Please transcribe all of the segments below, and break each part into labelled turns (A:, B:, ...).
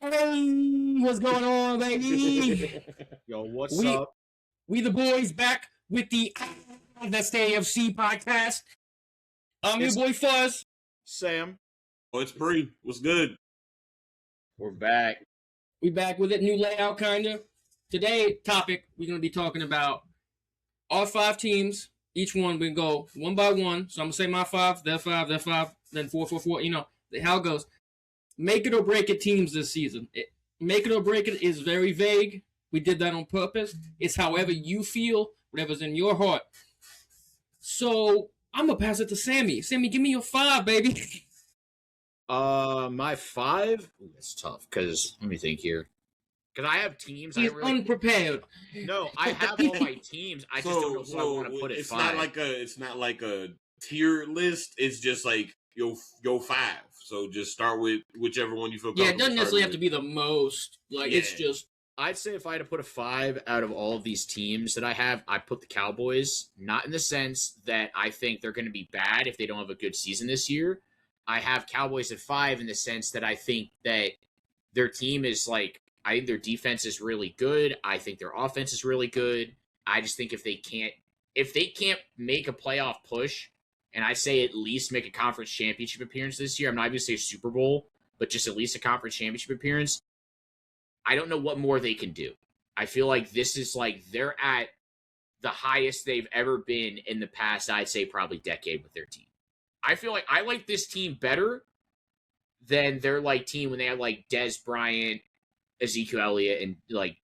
A: Hey, what's going on, baby?
B: Yo, what's up?
A: We the boys back with the That's the AFC podcast. I'm your boy Fuzz.
B: Sam.
C: Oh, it's Bree. What's good?
B: We're back.
A: We back with it, new layout kinda. Today topic we're gonna be talking about our 5 teams. Each one we go one by one. So I'm gonna say my 5, their 5, then 4, 4, 4. You know how it goes. Make it or break it teams this season. Make it or break it is very vague. We did that on purpose. It's however you feel, whatever's in your heart. So I'm gonna pass it to Sammy. Sammy, give me your 5, baby.
B: My 5. Ooh, that's tough because let me think here. Because I have teams.
A: He's unprepared.
B: No, I have all my teams. I just don't know who I want to put at 5.
C: It's not like a tier list. It's just like yo 5. So just start with whichever one you feel comfortable.
A: Yeah, it doesn't necessarily have to be the most. It's just.
B: I'd say if I had to put a 5 out of all of these teams that I have, I'd put the Cowboys. Not in the sense that I think they're going to be bad if they don't have a good season this year. I have Cowboys at 5 in the sense that I think that their team is I think their defense is really good. I think their offense is really good. I just think if they can't make a playoff push, and I say at least make a conference championship appearance this year, I'm not even going to say Super Bowl, but just at least a conference championship appearance, I don't know what more they can do. I feel like this is they're at the highest they've ever been in the past, I'd say probably decade with their team. I feel like I like this team better than their team when they had Dez Bryant, Ezekiel Elliott, and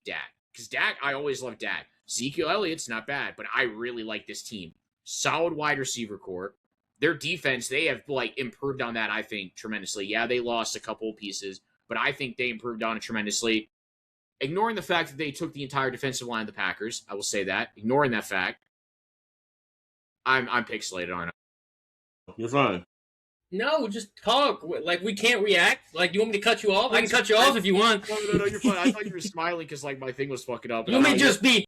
B: Dak. Because Dak, I always love Dak. Ezekiel Elliott's not bad, but I really like this team. Solid wide receiver core. Their defense, they have improved on that, I think, tremendously. Yeah, they lost a couple of pieces, but I think they improved on it tremendously. Ignoring the fact that they took the entire defensive line of the Packers, I will say that. Ignoring that fact, I'm pixelated on it.
C: You're fine.
A: No, just talk. We can't react. Do you want me to cut you off? I can cut you off if you want.
B: No, you're fine. I thought you were smiling because my thing was fucking up.
A: You may just be.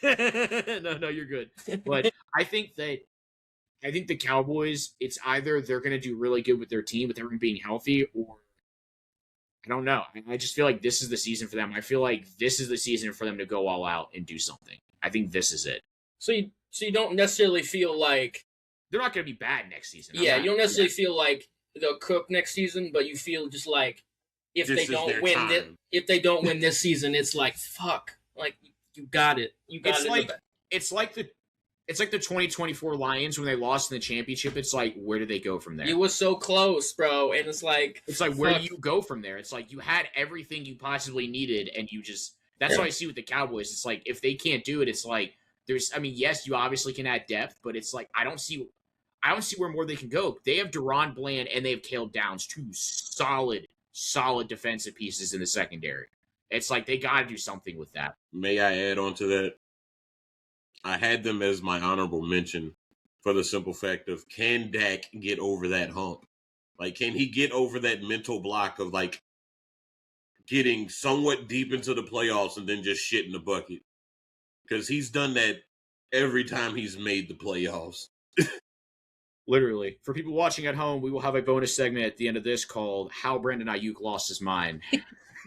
B: No, you're good. But I think the Cowboys, it's either they're going to do really good with their team, with everyone being healthy, or I don't know. I just feel like this is the season for them. I feel like this is the season for them to go all out and do something. I think this is it.
A: So you don't necessarily feel like
B: they're not going to be bad next season.
A: Yeah, you don't necessarily feel like they'll cook next season, but you feel just if they don't win this season, it's fuck. You got it.
B: It's like the 2024 Lions when they lost in the championship. It's where do they go from there?
A: You were so close, bro, and it's
B: where do you go from there? It's you had everything you possibly needed, and you just that's what I see with the Cowboys. It's if they can't do it, it's yes, you obviously can add depth, but it's I don't see where more they can go. They have Deron Bland and they have Caleb Downs, 2 solid defensive pieces in the secondary. It's they got to do something with that.
C: May I add on to that? I had them as my honorable mention for the simple fact of, can Dak get over that hump? Can he get over that mental block of getting somewhat deep into the playoffs and then just shit in the bucket? Because he's done that every time he's made the playoffs.
B: Literally. For people watching at home, we will have a bonus segment at the end of this called How Brandon Ayuk Lost His Mind.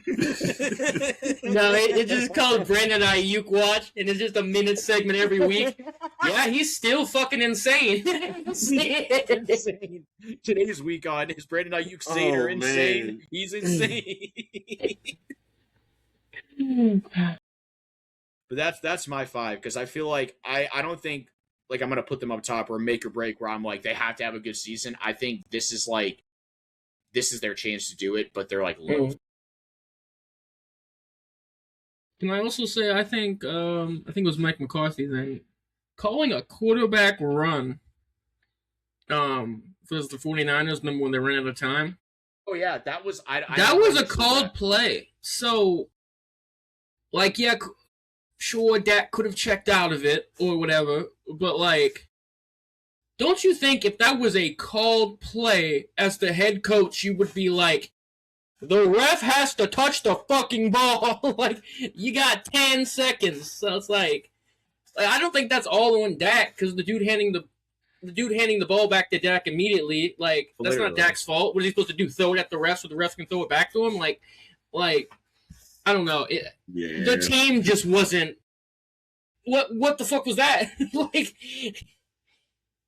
A: No, it's just called Brandon Ayuk Watch, and it's just a minute segment every week. Yeah, he's still fucking insane.
B: Insane. Today's week on is Brandon Ayuk Seder insane.
C: Man.
B: He's insane. But that's my 5 because I feel I don't think I'm gonna put them up top or make or break where I'm they have to have a good season. I think this is this is their chance to do it, but they're low.
A: Can I also say I think it was Mike McCarthy then calling a quarterback run for the 49ers. Remember when they ran out of time?
B: Oh yeah, that was
A: that was a called play. So yeah, sure, Dak could have checked out of it or whatever, but don't you think if that was a called play as the head coach, you would be the ref has to touch the fucking ball. You got 10 seconds. So it's I don't think that's all on Dak because the dude handing the ball back to Dak immediately, that's not Dak's fault. What is he supposed to do? Throw it at the refs so the refs can throw it back to him? Like, I don't know. The team just wasn't. What the fuck was that? Like,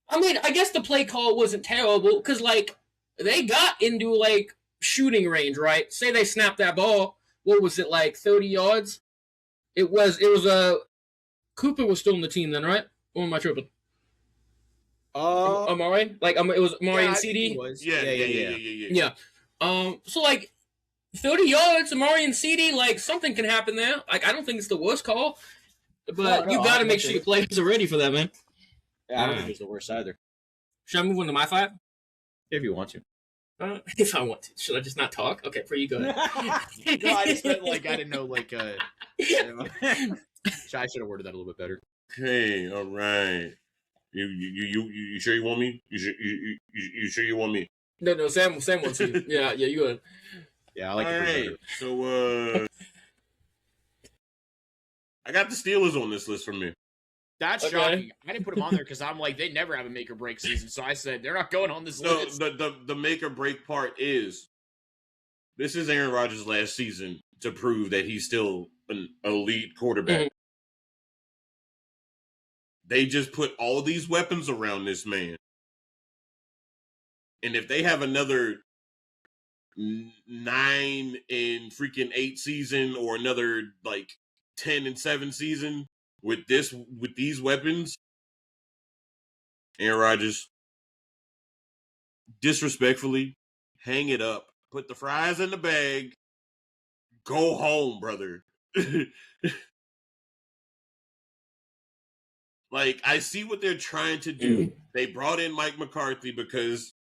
A: I mean, I guess the play call wasn't terrible because like they got into like shooting range, right? Say they snapped that ball. What was it, like 30 yards? It was Cooper was still in the team then, right? Or am I tripping? Am I right? Like it was Amari and CD.
C: Yeah.
A: So like 30 yards, Amari and CD, like something can happen there. Like I don't think it's the worst call, but you got to make sure your players are ready for that, man.
B: Yeah, I don't think it's the worst either.
A: Should I move on to my 5?
B: If you want to.
A: If I want to. Should I just not talk? Okay, for you, go ahead.
B: No, I just meant, like, I didn't know, like, I should have worded that a little bit better.
C: Okay, all right. You sure you want me? You sure you want me?
A: No, Sam wants you. Yeah, you go ahead.
B: Yeah, I like it better.
C: So, I got the Steelers on this list for me.
B: That's shocking. I didn't put them on there because I'm like, they never have a make or break season. So I said they're not going on this list.
C: The make or break part is this is Aaron Rodgers' last season to prove that he's still an elite quarterback. Mm-hmm. They just put all these weapons around this man. And if they have another 9 and freaking 8 season or another like 10 and 7 season with these weapons, Aaron Rodgers, disrespectfully, hang it up. Put the fries in the bag. Go home, brother. Like, I see what they're trying to do. They brought in Mike McCarthy because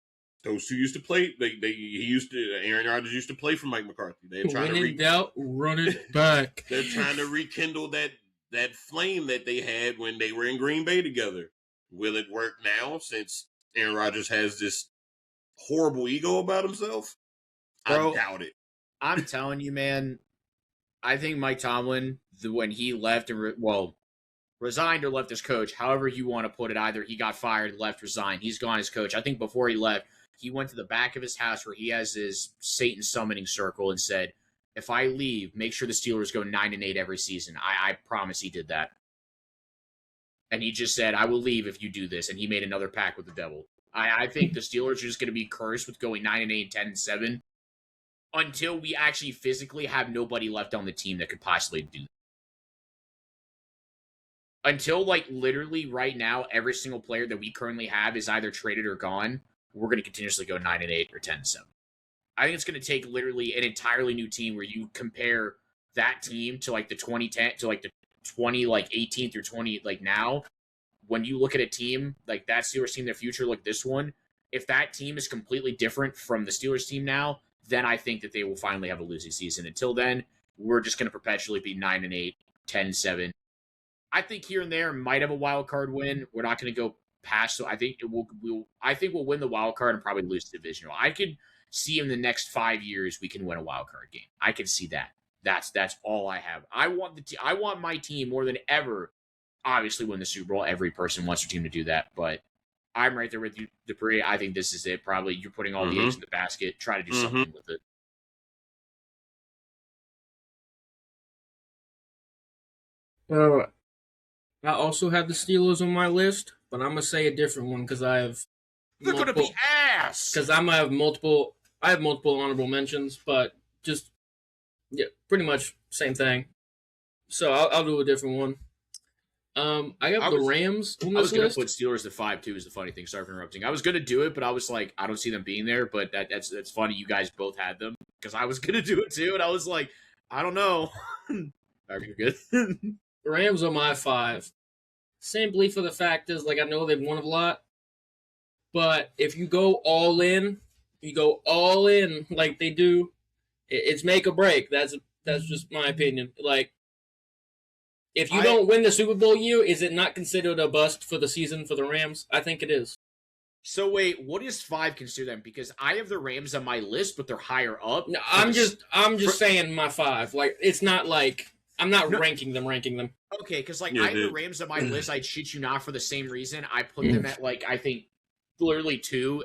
C: those two used to play. Aaron Rodgers used to play for Mike McCarthy. They're trying
A: run it back.
C: They're trying to rekindle that flame that they had when they were in Green Bay together. Will it work now since Aaron Rodgers has this horrible ego about himself?
B: Bro,
C: I doubt it.
B: I'm telling you, man. I think Mike Tomlin, when he left resigned or left as coach, however you want to put it, either he got fired, left, resigned, he's gone as coach. I think before he left, he went to the back of his house where he has his Satan summoning circle and said, if I leave, make sure the Steelers go 9-8 every season. I promise he did that. And he just said, I will leave if you do this. And he made another pact with the devil. I think the Steelers are just going to be cursed with going 9-8, 10-7 until we actually physically have nobody left on the team that could possibly do that. Until, like, literally right now, every single player that we currently have is either traded or gone, we're going to continuously go 9-8 or 10-7. I think it's going to take literally an entirely new team where you compare that team to, like, the 2010, to, like, the 20, like, 18 through 20, like, now. When you look at a team, like, that Steelers team in the future, like this one, if that team is completely different from the Steelers team now, then I think that they will finally have a losing season. Until then, we're just going to perpetually be 9-8, 10-7. I think here and there might have a wild card win. We're not going to go past, so I think we'll win the wild card and probably lose the divisional. I could see in the next 5 years we can win a wild card game. I can see that. That's all I have. I want my team more than ever. Obviously, win the Super Bowl. Every person wants their team to do that, but I'm right there with you, Dupree. I think this is it. Probably you're putting all the eggs in the basket. Try to do something with it.
A: I also have the Steelers on my list, but I'm gonna say a different one because I have.
B: They're gonna be ass.
A: Because I might have multiple. I have multiple honorable mentions, but just pretty much same thing. So I'll do a different one. I got the Rams on this list.
B: I was gonna put Steelers at 5 too. Is the funny thing. Sorry for interrupting. I was gonna do it, but I was like, I don't see them being there. But that's funny. You guys both had them because I was gonna do it too, and I was like, I don't know. Are you good?
A: Rams are my 5. Simply for the fact is, like, I know they've won a lot, but if you go all in, like they do, it's make or break. That's just my opinion. Like, if you don't win the Super Bowl year, is it not considered a bust for the season for the Rams? I think it is.
B: So wait, what is 5 consider them? Because I have the Rams on my list, but they're higher up.
A: No, I'm just saying my 5. Like, it's not like I'm not ranking them.
B: Okay, because like I have the Rams on my list. I'd shit you not for the same reason. I put them at like I think literally 2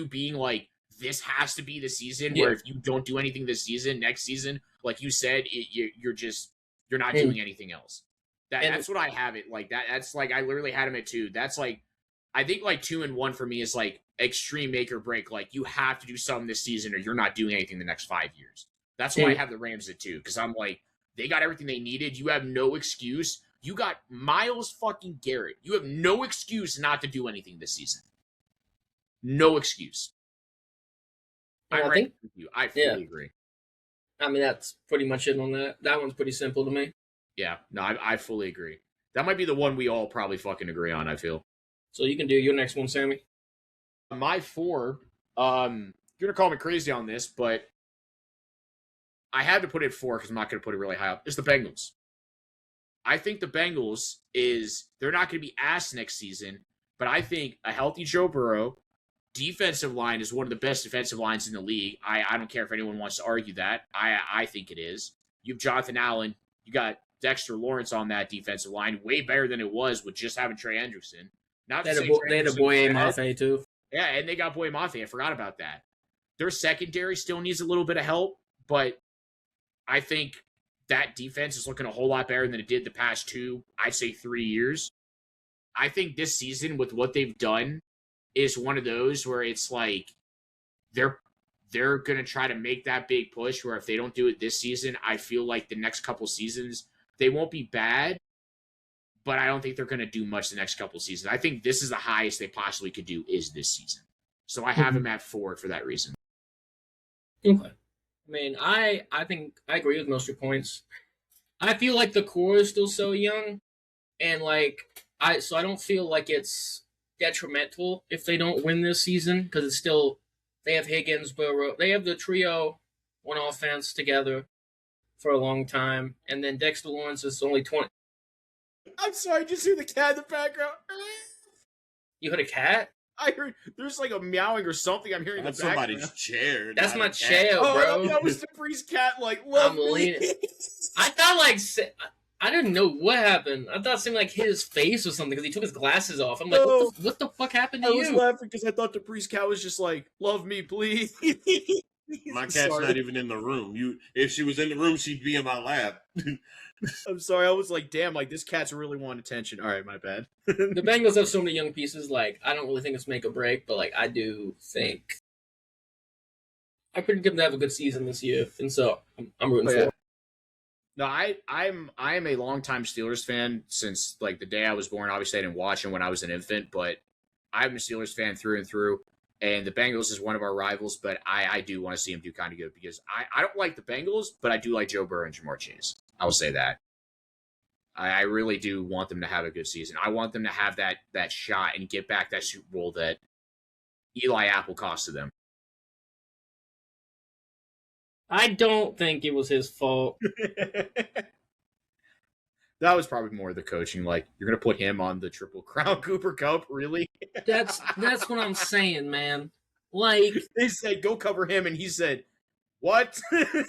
B: being like this has to be the season
A: Yeah.
B: where if you don't do anything this season, next season, like you said, you're not
A: And-
B: doing anything else. That's what I have it like that. That's like I literally had him at 2. That's like I think like 2 and 1 for me is like extreme make or break. Like you have to do something this season or you're not doing anything the next 5 years. That's why I have the Rams at 2 because I'm like they got everything they needed. You have no excuse. You got Myles fucking Garrett. You have no excuse not to do anything this season. No excuse. I'm right with you. I fully agree.
A: I mean, that's pretty much it on that. That one's pretty simple to me.
B: Yeah, no, I fully agree. That might be the one we all probably fucking agree on, I feel.
A: So you can do your next one, Sammy.
B: My 4, you're going to call me crazy on this, but I had to put it 4 because I'm not going to put it really high up. It's the Bengals. I think the Bengals they're not going to be ass next season, but I think a healthy Joe Burrow, defensive line is one of the best defensive lines in the league. I don't care if anyone wants to argue that. I think it is. You have Jonathan Allen. You got Dexter Lawrence on that defensive line, way better than it was with just having Trey Hendrickson. Not
A: They had a Boye Mafe too.
B: Yeah, and they got Boye Mafe. I forgot about that. Their secondary still needs a little bit of help, but I think that defense is looking a whole lot better than it did the past 2, I'd say 3 years. I think this season with what they've done is one of those where it's like they're going to try to make that big push where if they don't do it this season, I feel like the next couple seasons they won't be bad, but I don't think they're going to do much the next couple seasons. I think this is the highest they possibly could do is this season. So I have him at 4 for that reason.
A: Okay. I mean, I think I agree with most of your points. I feel like the core is still so young, and like I don't feel like it's detrimental if they don't win this season because it's still they have Higgins, Burrow, they have the trio on offense together for a long time, and then Dexter Lawrence is only 20.
B: I'm sorry, did you see the cat in the background?
A: You heard a cat?
B: I heard there's like a meowing or something. I'm hearing
C: That's
B: the background.
C: somebody's chair.
A: That's
C: not
A: my
C: a cat.
A: chair,
B: Oh,
A: bro.
B: that was Dupree's cat. Like, love
A: I'm
B: me.
A: leaning. I thought like I didn't know what happened. I thought something like hit his face or something because he took his glasses off. I'm like,
B: No.
A: what the fuck happened to
B: I
A: you?
B: was laughing because I thought Dupree's cat was just like, love me, please.
C: My cat's not even in the room. If she was in the room, she'd be in my lap.
B: I'm sorry. I was like, damn, like this cat's really wanting attention. All right, my bad.
A: The Bengals have so many young pieces. Like, I don't really think it's make or break, but like, I do think I predict them to have a good season this year, and so I'm rooting for.
B: No, I'm a longtime Steelers fan since like the day I was born. Obviously, I didn't watch them when I was an infant, but I'm a Steelers fan through and through. And the Bengals is one of our rivals, but I do want to see them do kind of good because I don't like the Bengals, but I do like Joe Burrow and Jamar Chase. I will say that. I really do want them to have a good season. I want them to have that shot and get back that Super Bowl that Eli Apple costed them.
A: I don't think it was his fault.
B: That was probably more the coaching. Like, you're going to put him on the Triple Crown Cooper Cup? Really?
A: That's what I'm saying, man. Like,
B: they said, go cover him, and he said, what?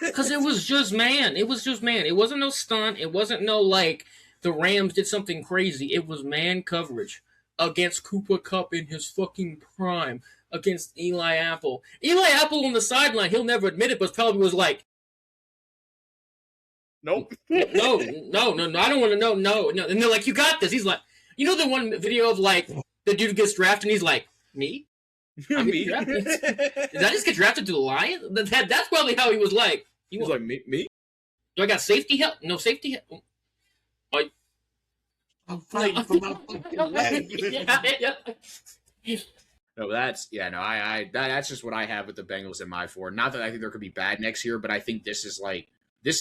A: because it was just man. It was just man. It wasn't no stunt. It wasn't no, like, the Rams did something crazy. It was man coverage against Cooper Kupp in his fucking prime, against Eli Apple. Eli Apple on the sideline, he'll never admit it, but probably was like,
B: Nope.
A: no, I don't want to know. No. And they're like, you got this. He's like, you know the one video of, like, the dude gets drafted, and he's like, me? I'm
B: Me?
A: drafted? Did I just get drafted to the Lions? That's probably how he was like.
B: He was like, me?
A: Do I got safety help? No safety help.
C: I'm fighting for my fucking life.
B: No, that's just what I have with the Bengals in my 4. Not that I think they're going to be bad next year, but I think this is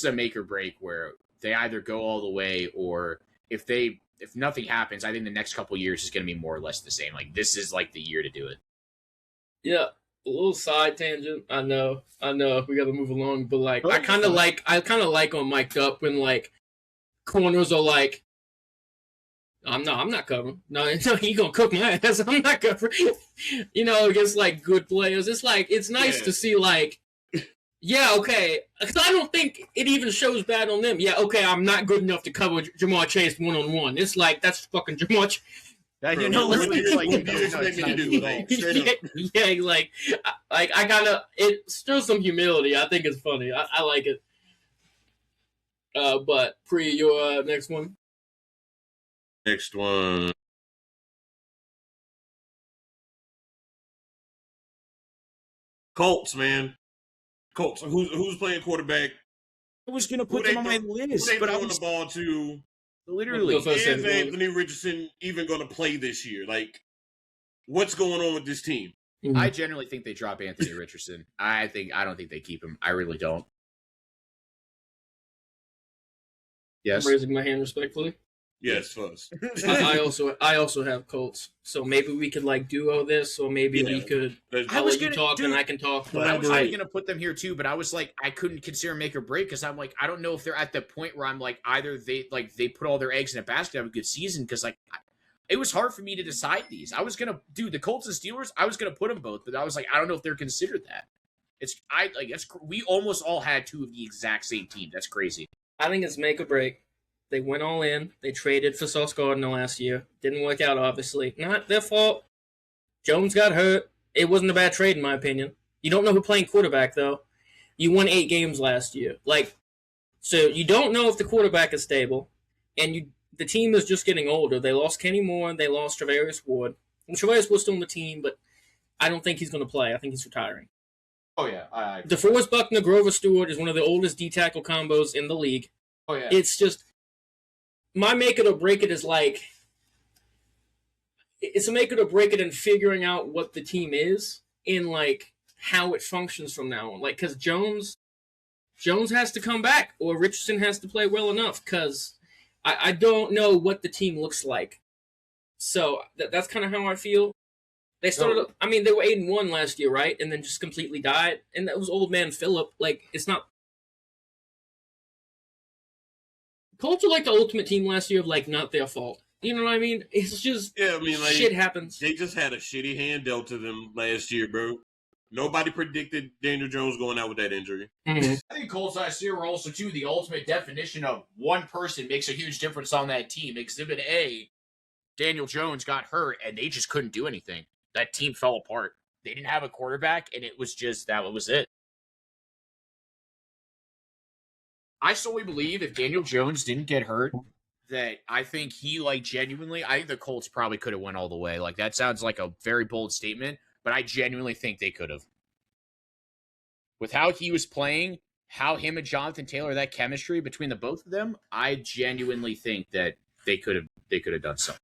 B: a make or break where they either go all the way or if nothing happens, I think the next couple years is going to be more or less the same. Like this is like the year to do it.
A: Yeah, a little side tangent. I know. We got to move along, but like I kind of like on mic'd up when like corners are like, I'm not covering. No, he gonna cook my ass. I'm not covering. Against like good players. It's like it's nice to see like, yeah, okay. Because I don't think it even shows bad on them. Yeah, okay, I'm not good enough to cover Jamar Chase 1-on-1. It's like that's fucking Jamar.
B: You know,
C: What do
B: literally,
C: you,
B: like,
C: what do you
B: no,
C: expect
B: it's
C: me
B: not
C: to do?
B: his
C: Like,
B: fault.
C: straight up.
A: Yeah, like I gotta. It stirs some humility. I think it's funny. I like it. But Pri, your next one.
C: Next one. Colts, man. Colts. Who's playing quarterback?
B: I was gonna
C: Who
B: put
C: they,
B: them on my
C: who
B: list,
C: they
B: but I
C: throwing
B: was
C: the ball to?
B: literally.
A: Go first.
C: Is Anthony Richardson even going to play this year? Like, what's going on with this team?
B: I generally think they drop Anthony Richardson. I don't think they keep him. I really don't. Yes.
A: I'm raising my hand respectfully.
C: Yes, first.
A: I also have Colts, so maybe we could like duo this, or maybe we could.
B: I was
A: let you
B: gonna
A: talk
B: do-
A: and I can talk.
B: I was
C: Collaborate.
B: going to put them here too, but I was like, I couldn't consider make or break because I'm like, I don't know if they're at the point where I'm like, either they put all their eggs in a basket, have a good season, because like, it was hard for me to decide these. I was gonna do the Colts and Steelers. I was gonna put them both, but I was like, I don't know if they're considered that. We almost all had two of the exact same team. That's crazy.
A: I think it's make or break. They went all in. They traded for Sauce Gardner last year. Didn't work out, obviously. Not their fault. Jones got hurt. It wasn't a bad trade, in my opinion. You don't know who playing quarterback, though. You won 8 games last year. So you don't know if the quarterback is stable, and the team is just getting older. They lost Kenny Moore. They lost Travarius Ward. And Travarius Ward's still on the team, but I don't think he's going to play. I think he's retiring.
B: Oh yeah,
A: DeForest Buckner, Grover Stewart is one of the oldest D-tackle combos in the league.
B: Oh yeah.
A: It's just, my make it or break it is like, it's a make it or break it in figuring out what the team is in like how it functions from now on. Like, because Jones has to come back, or Richardson has to play well enough, because I don't know what the team looks like. So that's kind of how I feel. They started. I mean, they were 8-1 last year, right? And then just completely died. And that was old man Phillip. Like, it's not. Colts are like the ultimate team last year of like not their fault. You know what I mean? It's just shit happens.
C: They just had a shitty hand dealt to them last year, bro. Nobody predicted Daniel Jones going out with that injury.
A: Mm-hmm.
B: I think Colts last year were also too the ultimate definition of one person makes a huge difference on that team. Exhibit A, Daniel Jones got hurt and they just couldn't do anything. That team fell apart. They didn't have a quarterback, and it was just that was it. I solely believe if Daniel Jones didn't get hurt, that I think he genuinely, I think the Colts probably could have went all the way. Like, that sounds like a very bold statement, but I genuinely think they could have. With how he was playing, how him and Jonathan Taylor, that chemistry between the both of them, I genuinely think that they could have done something.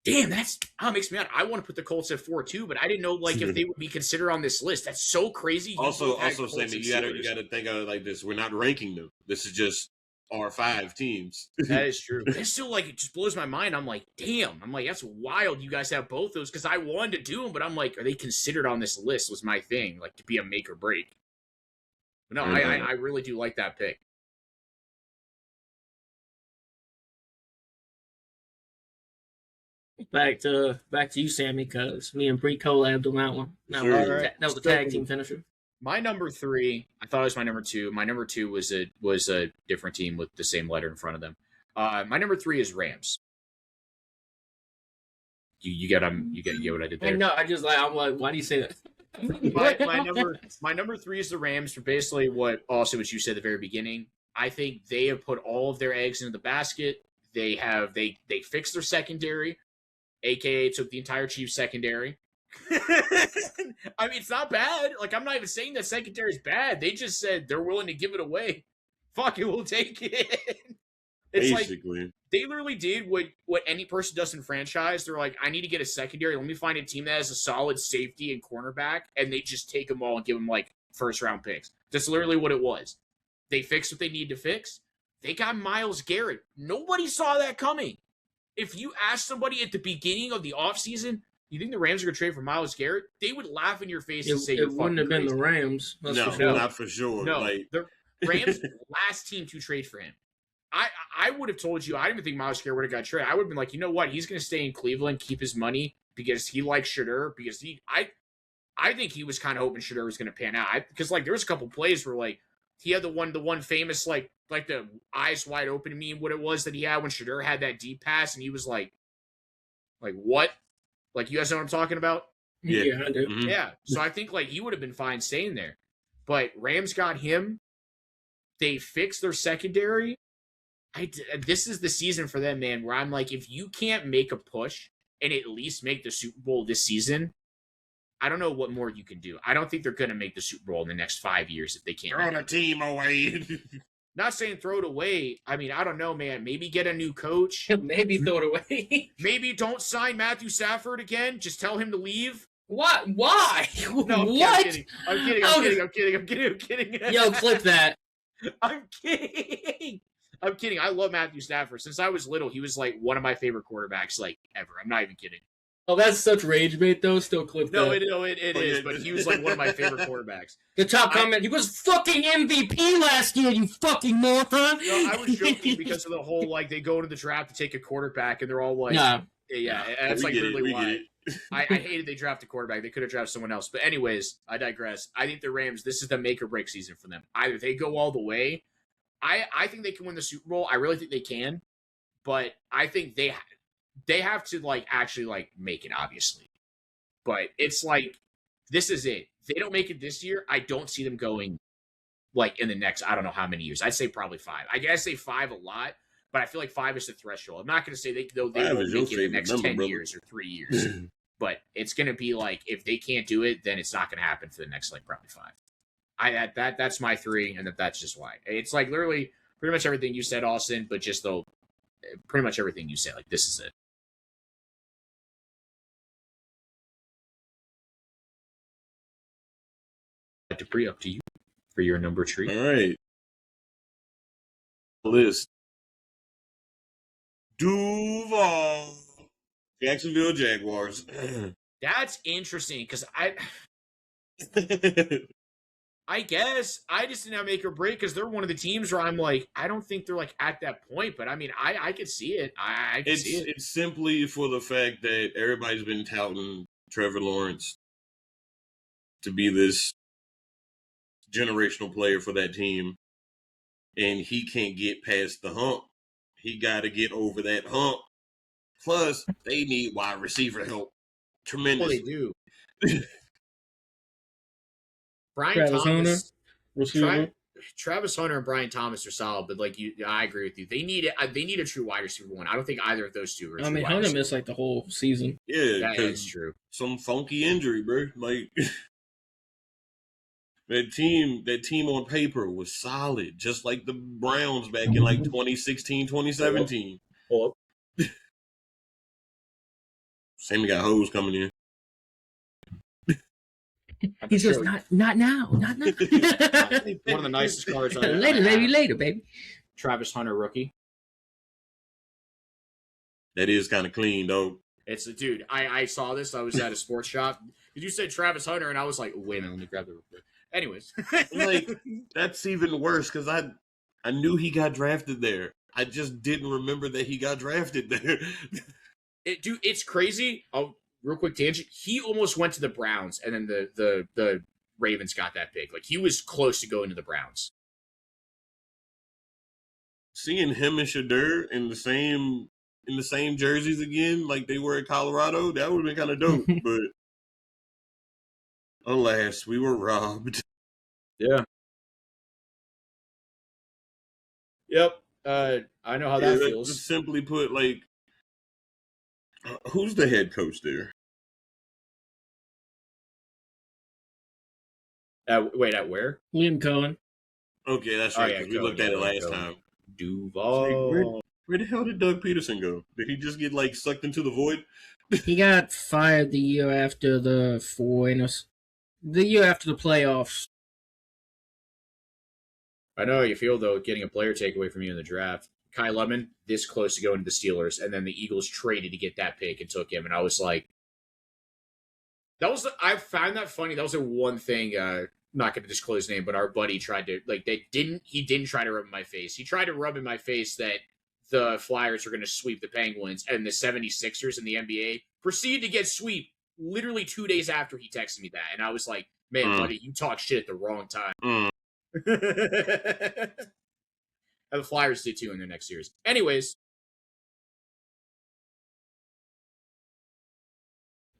B: Damn, that's makes me mad. I want to put the Colts at 4 too, but I didn't know if they would be considered on this list. That's so crazy.
C: Also saying that you gotta think of it like this. We're not ranking them. This is just our 5 teams.
B: That is true. But it's still it just blows my mind. I'm like, damn. I'm like, that's wild. You guys have both those because I wanted to do them, but I'm like, are they considered on this list? Was my thing to be a make or break? But no, I really do like that pick.
A: Back to you, Sammy, because me and Bree collabed on that one. That was a tag team finisher.
B: My number 3, I thought it was my number 2. My number 2 was a different team with the same letter in front of them. My number 3 is Rams. You get what I did there.
A: No, I'm like, why do you say that?
B: my number 3 is the Rams for basically what you said at the very beginning. I think they have put all of their eggs into the basket. They fixed their secondary, aka took the entire Chiefs secondary. I mean, it's not bad. I'm not even saying that secondary is bad. They just said they're willing to give it away. Fuck it, we'll take it. It's
C: basically,
B: they literally did what any person does in franchise. They're like, I need to get a secondary. Let me find a team that has a solid safety and cornerback, and they just take them all and give them first round picks. That's literally what it was. They fixed what they need to fix. They got Myles Garrett. Nobody saw that coming. If you asked somebody at the beginning of the offseason, you think the Rams are going to trade for Myles Garrett? They would laugh in your face and say,
A: it wouldn't have been the Rams.
C: No, not for sure.
B: No, the Rams were the last team to trade for him. I would have told you, I didn't even think Myles Garrett would have got traded. I would have been like, you know what? He's going to stay in Cleveland, keep his money because he likes Shedeur. Because I think he was kind of hoping Shedeur was going to pan out. Because there was a couple plays where he had the one famous like the eyes wide open meme, what it was that he had when Shedeur had that deep pass, and he was like what? Like, you guys know what I'm talking about?
A: Yeah, I do.
C: Mhm.
B: Yeah. So I think like he would have been fine staying there, but Rams got him. They fixed their secondary. This is the season for them, man, where I'm like, if you can't make a push and at least make the Super Bowl this season, I don't know what more you can do. I don't think they're going to make the Super Bowl in the next 5 years if they can't.
C: Throw the team away.
B: Not saying throw it away. I mean, I don't know, man. Maybe get a new coach.
A: Maybe throw it away.
B: Maybe don't sign Matthew Stafford again. Just tell him to leave.
A: What? Why?
B: No,
A: What?
B: I'm kidding.
A: Yo, clip that.
B: I'm kidding. I'm kidding. I love Matthew Stafford. Since I was little, he was like one of my favorite quarterbacks, like ever. I'm not even kidding.
A: Oh, that's such rage bait, though. Still clip that.
B: No, it is, but he was like one of my favorite quarterbacks.
A: The top comment, he was fucking MVP last year, you fucking moron.
B: No, I was joking because of the whole, like, they go into the draft to take a quarterback, and they're all like,
A: Nah.
B: yeah, that's like literally why. I hated they drafted a quarterback. They could have drafted someone else. But anyways, I digress. I think the Rams, this is the make or break season for them. Either they go all the way. I think they can win the Super Bowl. I really think they can. But I think they have to, like, actually, like, make it, obviously. But it's like, this is it. If they don't make it this year, I don't see them going, like, in the next, I don't know how many years. I'd say probably 5. I guess say 5 a lot, but I feel like 5 is the threshold. I'm not going to say they won't make it in the next 10 years or 3 years. But it's going to be like, if they can't do it, then it's not going to happen for the next, like, probably 5. That's my 3, and that's just why. It's like literally pretty much everything you said, Austin, but just though pretty much everything you said. Like, this is it. Dupree, up to you for your number 3.
C: All right. List. Duval. Jacksonville Jaguars.
B: That's interesting because I guess I just did not make or break because they're one of the teams where I'm like, I don't think they're like at that point, but I mean, I could see it. I can see it.
C: It's simply for the fact that everybody's been touting Trevor Lawrence to be this generational player for that team, and he can't get past the hump. He got to get over that hump. Plus, they need wide receiver help. Tremendous.
B: Well, they do. Brian
A: Travis
B: Thomas,
A: Hunter,
B: Travis Hunter and Brian Thomas are solid, but like I agree with you. They need it. They need a true wide receiver one. I don't think either of those two are.
A: I mean, Hunter missed like the whole season.
C: Yeah,
B: that's true.
C: Some funky injury, bro. Like that team on paper was solid, just like the Browns back in like 2016, 2017.
B: Pull up.
C: Sammy got hoes coming in.
A: He's just not now. Not now.
B: One of the nicest cards.
A: Later, baby.
B: Travis Hunter, rookie.
C: That is kind of clean, though.
B: It's a dude. I saw this. I was at a sports shop. Did you say Travis Hunter? And I was like, wait a minute, let me grab the real quick. Anyways,
C: like that's even worse because I knew he got drafted there. I just didn't remember that he got drafted there.
B: Dude, it's crazy. Oh, real quick tangent. He almost went to the Browns, and then the Ravens got that pick. Like, he was close to going to the Browns.
C: Seeing him and Shedeur in the same jerseys again, like they were at Colorado, that would have been kind of dope. But alas, we were robbed.
B: Yeah. Yep. I know how that feels.
C: Just simply put, like, who's the head coach there?
B: Wait, at where?
A: Liam Cohen.
C: Okay, that's right.
B: Oh, yeah,
C: we looked at it last time.
B: Duval.
C: Like, where the hell did Doug Peterson go? Did he just get like sucked into the void?
A: He got fired the year after the playoffs.
B: I know how you feel, though, getting a player takeaway from you in the draft. Kai Lemon, this close to going to the Steelers, and then the Eagles traded to get that pick and took him, and I was like, I found that funny. That was the one thing, not going to disclose his name, but our buddy tried to, like, he didn't try to rub in my face. He tried to rub in my face that the Flyers are going to sweep the Penguins, and the 76ers in the NBA proceeded to get sweep literally 2 days after he texted me that, and I was like, man, buddy, you talk shit at the wrong time. The Flyers did too in their next series. Anyways.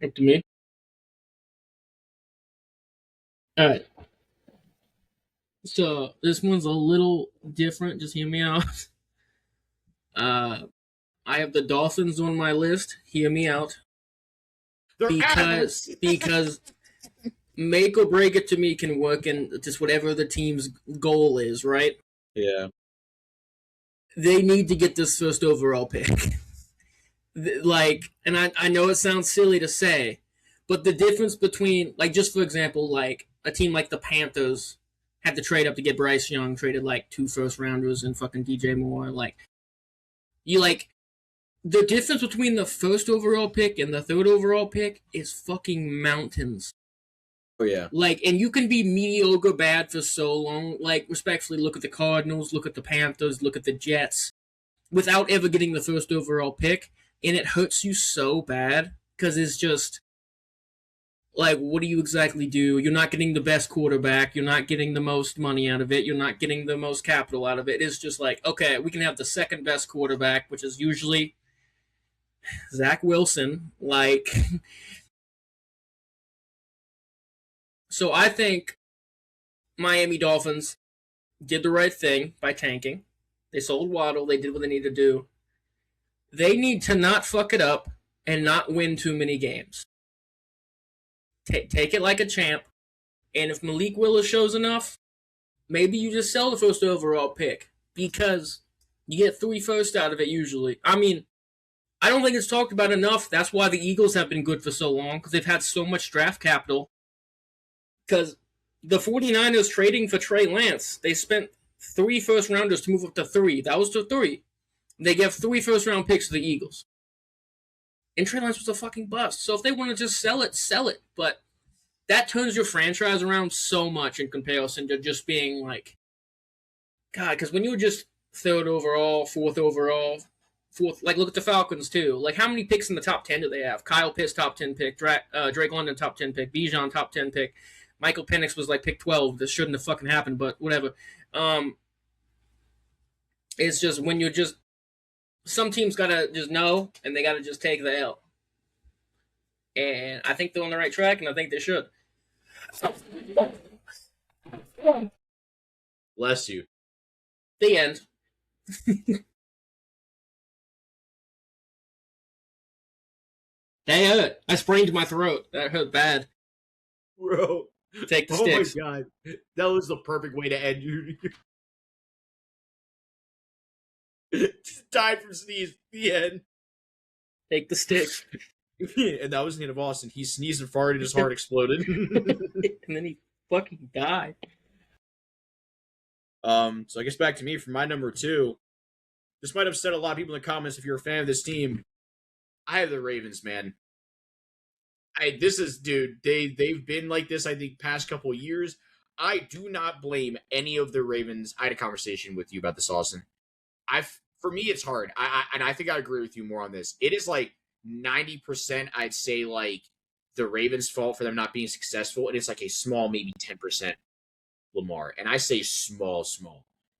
A: Up to me. All right. So this one's a little different. Just hear me out. I have the Dolphins on my list. Hear me out. Because make or break it to me can work in just whatever the team's goal is, right?
B: Yeah.
A: They need to get this first overall pick. And I know it sounds silly to say, but the difference between, like, just for example, like a team like the Panthers had to trade up to get Bryce Young, traded like 2 first rounders and fucking DJ Moore. The difference between the first overall pick and the third overall pick is fucking mountains.
B: Oh, yeah.
A: And you can be mediocre bad for so long. Respectfully, look at the Cardinals, look at the Panthers, look at the Jets, without ever getting the first overall pick, and it hurts you so bad, because it's just, what do you exactly do? You're not getting the best quarterback, you're not getting the most money out of it, you're not getting the most capital out of it. It's just okay, we can have the second best quarterback, which is usually Zach Wilson, So I think Miami Dolphins did the right thing by tanking. They sold Waddle. They did what they needed to do. They need to not fuck it up and not win too many games. Take it like a champ. And if Malik Willis shows enough, maybe you just sell the first overall pick, because you get 3 firsts out of it usually. I mean, I don't think it's talked about enough. That's why the Eagles have been good for so long, because they've had so much draft capital. Because the 49ers trading for Trey Lance, they spent 3 first rounders to move up to 3. That was to 3. They gave 3 first round picks to the Eagles. And Trey Lance was a fucking bust. So if they want to just sell it, sell it. But that turns your franchise around so much in comparison to just being God, because when you were just 3rd overall, 4th overall, 4th, look at the Falcons too. How many picks in the top 10 do they have? Kyle Pitts, top 10 pick. Drake London, top 10 pick. Bijan, top 10 pick. Michael Penix was pick 12. This shouldn't have fucking happened, but whatever. It's just when you're just, some teams gotta just know, and they gotta just take the L. And I think they're on the right track, and I think they should.
B: Bless you.
A: The end. That hurt. I sprained my throat. That hurt bad.
B: Bro.
A: Take the sticks.
B: Oh my god. That was the perfect way to end you. Just died from sneeze. The end.
A: Take the sticks.
B: And that was the end of Austin. He sneezed and farted, his heart exploded.
A: And then he fucking died.
B: So I guess back to me for my number 2. This might upset a lot of people in the comments if you're a fan of this team. I have the Ravens, man. They've been like this, I think, past couple of years. I do not blame any of the Ravens. I had a conversation with you about this, Austin. For me, it's hard. I think I agree with you more on this. It is 90%, I'd say, the Ravens' fault for them not being successful, and it's a small, maybe 10% Lamar. And I say small.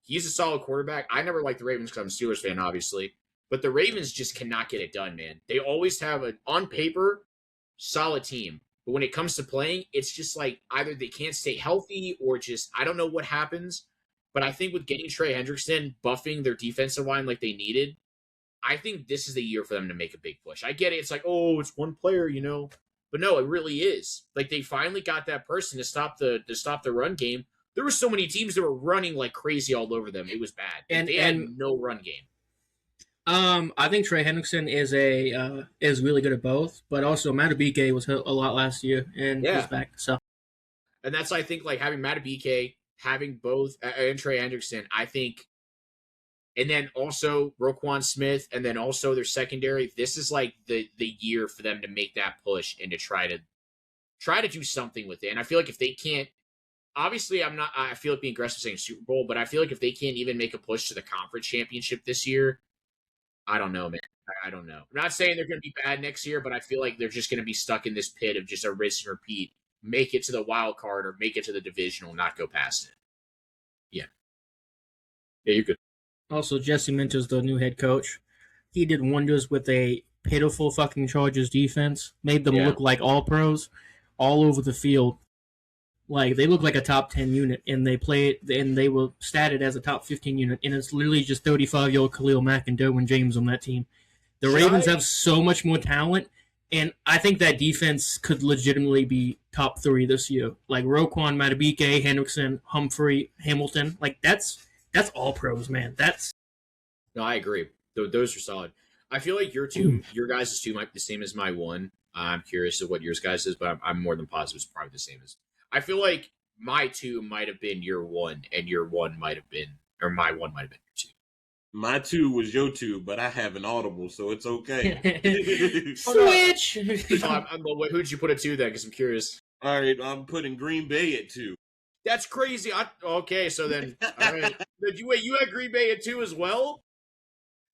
B: He's a solid quarterback. I never liked the Ravens because I'm a Steelers fan, obviously. But the Ravens just cannot get it done, man. They always have on paper, solid team. But when it comes to playing, it's just either they can't stay healthy or just, I don't know what happens. But I think with getting Trey Hendrickson, buffing their defensive line like they needed, I think this is the year for them to make a big push. I get it. It's it's one player, But no, it really is. They finally got that person to stop the run game. There were so many teams that were running like crazy all over them. It was bad. And they had no run game.
A: I think Trey Hendrickson is really good at both, but also Matabike was hurt a lot last year, and he's back. So,
B: and that's, I think, having Matabike, having both, and Trey Hendrickson, I think, and then also Roquan Smith, and then also their secondary. This is the year for them to make that push and to try to do something with it. And I feel if they can't, obviously, I feel being aggressive saying Super Bowl, but I feel if they can't even make a push to the conference championship this year, I don't know, man. I don't know. I'm not saying they're going to be bad next year, but I feel they're just going to be stuck in this pit of just a rinse and repeat. Make it to the wild card or make it to the divisional, not go past it. Yeah. Yeah, you're good.
A: Also, Jesse Minter's the new head coach. He did wonders with a pitiful fucking Chargers defense. Made them look like all pros all over the field. Like they look like a top 10 unit, and they were statted as a top 15 unit, and it's literally just 35-year-old Khalil Mack and Derwin James on that team. The Ravens have so much more talent, and I think that defense could legitimately be top 3 this year. Like Roquan, Madubuike, Hendrickson, Humphrey, Hamilton. Like that's all pros, man.
B: No, I agree. Those are solid. I feel like your guys' 2 might be the same as my 1. I'm curious of what yours guys is, but I'm more than positive it's probably the same as. I feel like my 2 might have been your 1, and your 1 might have been, or my 1 might have been your 2.
C: My 2 was your 2, but I have an audible, so it's okay.
A: Switch.
B: Who'd you put at 2 then? Because I'm curious.
C: All right, I'm putting Green Bay at 2.
B: That's crazy. Okay, so then, all right. You had Green Bay at 2 as well.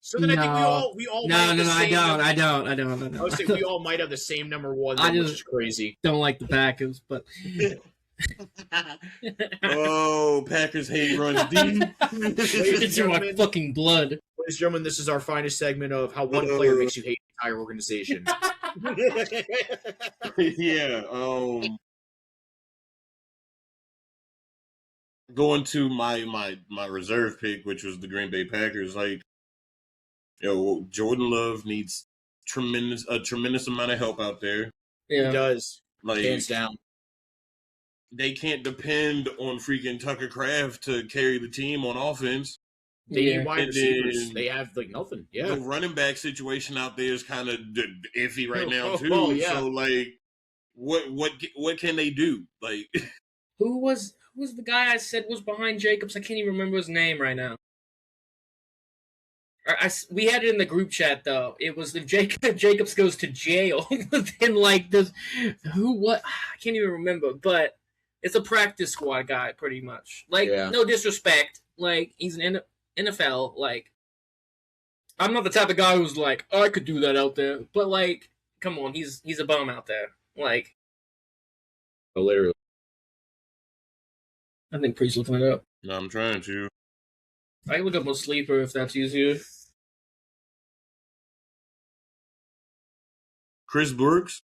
B: So then I think we all. No,
A: I don't.
B: I would say we all might have the same number 1, then, which is crazy.
A: Don't like the Packers, but.
C: Oh, Packers hate runs deep.
A: It's in my fucking blood.
B: Ladies and gentlemen, this is our finest segment of how one player makes you hate the entire organization.
C: Yeah. Going to my reserve pick, which was the Green Bay Packers, like, Jordan Love needs a tremendous amount of help out there.
B: Yeah, he does.
C: Like,
B: hands down.
C: They can't depend on freaking Tucker Kraft to carry the team on offense.
B: They need wide receivers. They have like nothing. Yeah,
C: the running back situation out there is kind of iffy right now too.
B: Yeah.
C: So like, what can they do? Like,
A: who was the guy I said was behind Jacobs? I can't even remember his name right now. We had it in the group chat though. It was if Jacobs goes to jail, then like this, what? I can't even remember, but it's a practice squad guy, pretty much. Like, no disrespect, like he's an NFL. Like, I'm not the type of guy who's like, oh, I could do that out there, but like, come on, he's a bum out there. Like,
B: literally.
A: I think Priest's looking it up.
C: No, I'm trying to.
A: I can look up my sleeper if that's easier.
C: Chris Brooks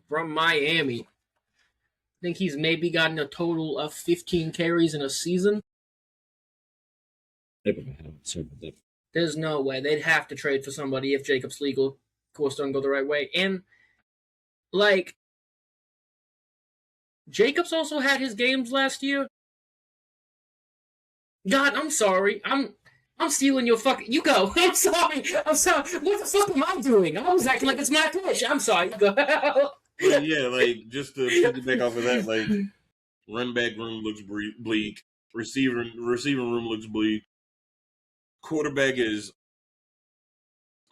A: from Miami. I think he's maybe gotten a total of 15 carries in a season. There's no way. They'd have to trade for somebody if Jacobs' legal course doesn't go the right way. And, like, Jacobs also had his games last year. God, I'm sorry. I'm stealing your fucking... You go. I'm sorry. What the fuck am I doing? I was acting like it's my pitch. I'm sorry. You go.
C: But yeah, like, just to piggyback off of that, like, run back room looks bleak. Receiving room looks bleak. Quarterback is,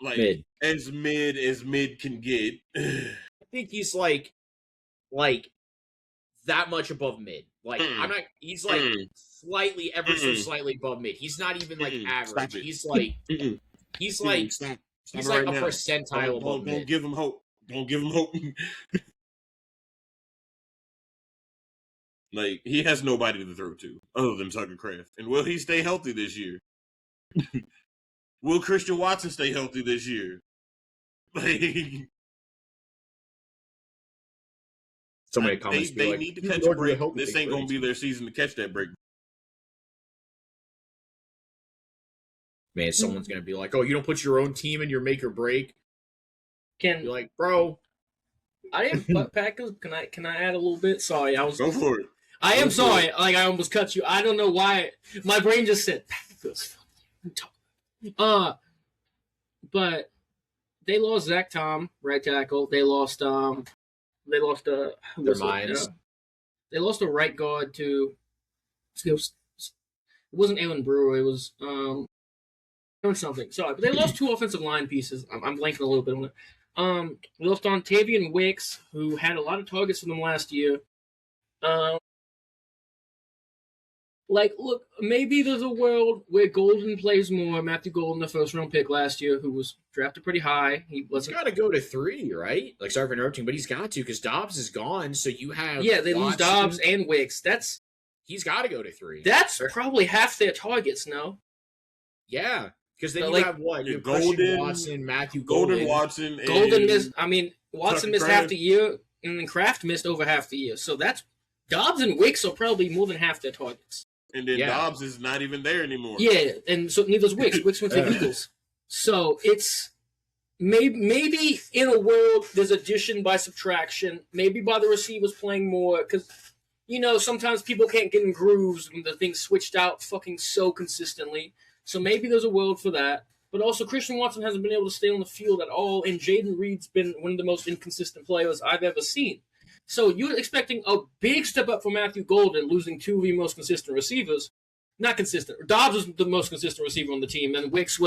C: like, as mid can get.
B: I think he's, like that much above mid. Like, he's, like, slightly, ever so slightly above mid. He's not even, like, average. He's, like, he's like a percentile above mid.
C: Don't give him hope. Don't give him hope. Like, he has nobody to throw to other than Tucker Kraft. And will he stay healthy this year? Will Christian Watson stay healthy this year? Like,
B: so many comments.
C: They need to catch a break. This ain't going to be their season to catch that break.
B: Man, someone's going to be like, oh, you don't put your own team in your make or break? You're like, bro.
A: I didn't Packers. Can I add a little bit? Sorry, I was.
C: Go for it.
A: I am sorry. Like, I almost cut you. I don't know why. My brain just said Packers. But they lost Zach Tom, right tackle. They lost their minds. They lost a right guard to. It wasn't Alan Brewer. It was something. Sorry, but they lost 2 offensive line pieces. I'm blanking a little bit on it. We lost Ontavian Wicks, who had a lot of targets for them last year. Look, maybe there's a world where Golden plays more. Matthew Golden, the first-round pick last year, who was drafted pretty high. He's
B: got to go to 3, right? Like, sorry for interrupting, but he's got to because Dobbs is gone, so you have...
A: Yeah, they lose Dobbs and Wicks.
B: He's got to go to 3.
A: That's probably half their targets, no?
B: Yeah, because then
A: But,
B: you
A: like,
B: have what? You have
C: Golden,
B: Christian Watson, Matthew
C: Golden Watson, and
A: Golden missed. I mean, Watson
C: Tucker
A: missed
C: Craft.
A: half the year, and then Kraft missed over half the year. So that's Dobbs and Wicks are probably more than half their targets.
C: and then
B: Yeah.
C: Dobbs is not even there anymore.
A: Yeah, and so neither's Wicks. Wicks went to the Eagles. So it's maybe in a world there's addition by subtraction. Maybe by the receivers playing more because sometimes people can't get in grooves when the thing's switched out fucking so consistently. So maybe there's a world for that. But also Christian Watson hasn't been able to stay on the field at all, and Jaden Reed's been one of the most inconsistent players I've ever seen. So you're expecting a big step up for Matthew Golden, losing 2 of the most consistent receivers. Not consistent. Dobbs was the most consistent receiver on the team, and Wicks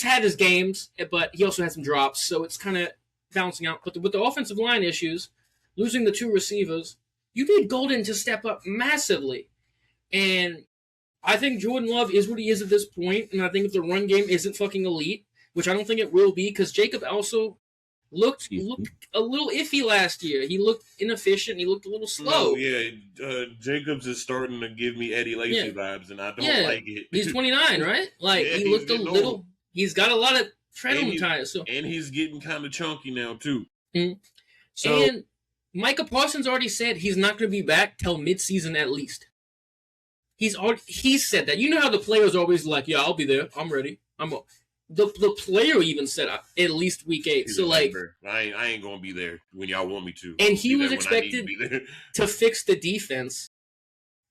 A: had his games, but he also had some drops, so it's kind of bouncing out. But with the offensive line issues, losing the 2 receivers, you need Golden to step up massively. And I think Jordan Love is what he is at this point, and I think if the run game isn't fucking elite, which I don't think it will be, because Jacob also looked a little iffy last year. He looked inefficient. He looked a little slow.
C: No, yeah, Jacobs is starting to give me Eddie Lacy vibes, and I don't like it.
A: He's 29, right? Like,
C: Yeah,
A: he looked a little...
C: old.
A: He's got a lot of tread on the tires. So.
C: And he's getting kind of chunky now, too.
A: Mm-hmm.
B: So,
A: and Micah Parsons already said he's not going to be back till midseason at least. He said that. You know how the players are always like, yeah, I'll be there. I'm ready. The player even said at least week 8. So, like...
C: I ain't going to be there when y'all want me to.
A: And he was expected to fix the defense.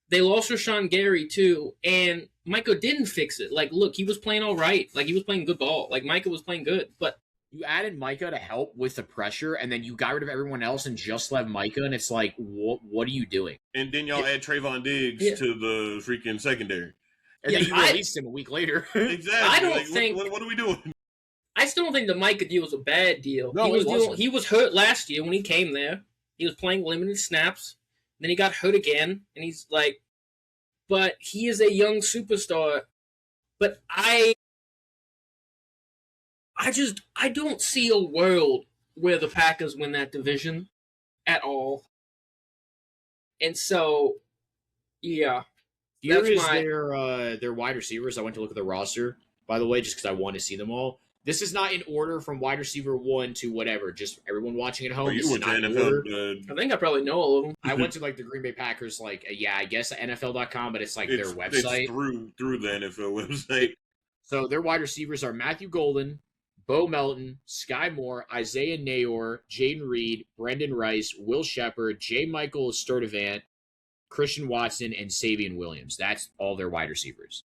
A: They lost Rashawn Gary, too, and Micah didn't fix it. Like, look, he was playing all right. Like, he was playing good ball. Like, Micah was playing good, but...
B: You added Micah to help with the pressure, and then you got rid of everyone else and just left Micah, and it's like, what are you doing?
C: And then y'all add Trayvon Diggs to the freaking secondary.
B: And then you released him a week later.
C: Exactly.
A: I don't think...
C: What are we doing?
A: I still don't think the Micah deal was a bad deal.
B: No,
A: he was hurt last year when he came there. He was playing limited snaps. Then he got hurt again, and he's like... But he is a young superstar. But I don't see a world where the Packers win that division at all. And so, yeah.
B: Here is their wide receivers. I went to look at the roster, by the way, just because I want to see them all. This is not in order from wide receiver 1 to whatever. Just everyone watching at home.
C: You went to NFL.
A: I think I probably know all of them.
B: I went to the Green Bay Packers, I guess NFL.com, but it's their website.
C: It's through the NFL website.
B: So their wide receivers are Matthew Golden, Bo Melton, Sky Moore, Isaiah Nayor, Jaden Reed, Brendan Rice, Will Shepard, J. Michael Sturdivant, Christian Watson, and Savion Williams. That's all their wide receivers.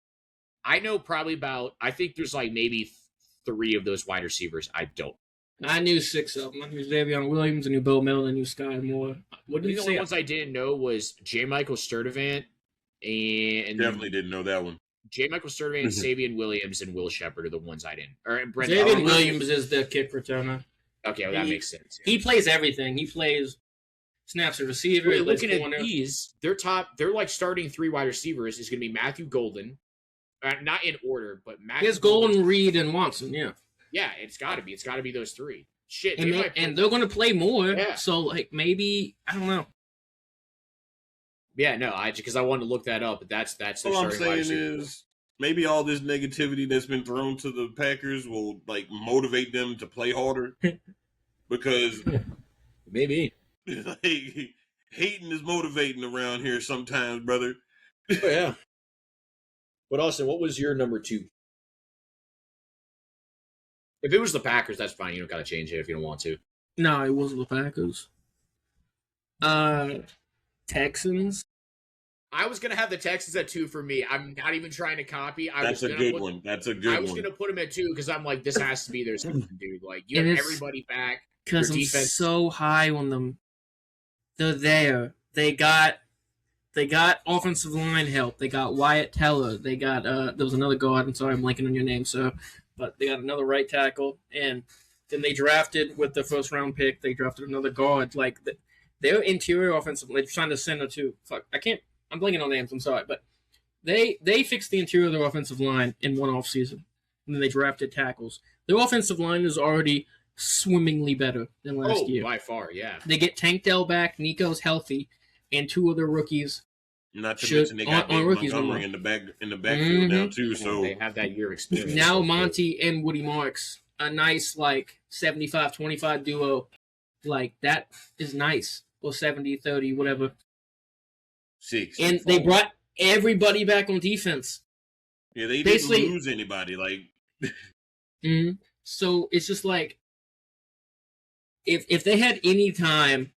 B: I know probably I think there's maybe 3 of those wide receivers I don't.
A: I knew 6 of them. I knew Savion Williams, I knew Bo Melton, I knew Sky Moore. What did you say?
B: The only ones I didn't know was J. Michael Sturdivant and
C: definitely didn't know that one.
B: J. Michael Sturdivant, Savion Williams, and Will Shepard are the ones I didn't.
A: Savion Williams is the kick returner.
B: Okay, well, that makes sense.
A: Yeah. He plays everything. He plays snaps a receiver.
B: Wait, looking at these, their starting 3 wide receivers is going to be Matthew Golden. Not in order, but Matthew.
A: He has Golden, Reed, and Watson. Yeah.
B: Yeah, it's got to be. It's got to be those 3. Shit,
A: and they're going to play more.
B: Yeah.
A: So maybe I don't know.
B: Yeah, no, because I wanted to look that up, but that's their
C: all I'm
B: starting
C: saying is maybe all this negativity that's been thrown to the Packers will motivate them to play harder because
B: maybe
C: hating is motivating around here sometimes, brother.
B: Oh, yeah. But Austin, what was your number 2? If it was the Packers, that's fine. You don't got to change it if you don't want to.
A: No, it wasn't the Packers. Texans.
B: I was going to have the Texans at 2 for me. I'm not even trying to copy.
C: That's a good one. I was
B: going to put them at 2 because I'm like, this has to be their season, dude. You have everybody back.
A: Because I'm so high on them. They're there. They got offensive line help. They got Wyatt Teller. They got there was another guard. I'm sorry, I'm blanking on your name, sir. But they got another right tackle, and then they drafted with the first round pick. They drafted another guard. Their interior offensive. They're trying to center too. Fuck, I'm blanking on names. I'm sorry, but they fixed the interior of their offensive line in one offseason, and then they drafted tackles. Their offensive line is already swimmingly better than last year.
B: By far, yeah.
A: They get Tank Dell back. Nico's healthy, and 2 other rookies.
C: Not to
A: Should-
C: mention they got
A: on
C: Dave
A: rookies
C: Montgomery
A: more.
C: in the backfield now too.
B: Yeah,
C: So
B: they have that year of experience.
A: Now Monty and Woody Marks, a nice like 75-25 duo, like that is nice. Or 70-30, whatever.
C: 6
A: And they brought everybody back on defense.
C: Yeah, they
A: basically-
C: didn't lose anybody. Like,
A: So it's just like if they had any time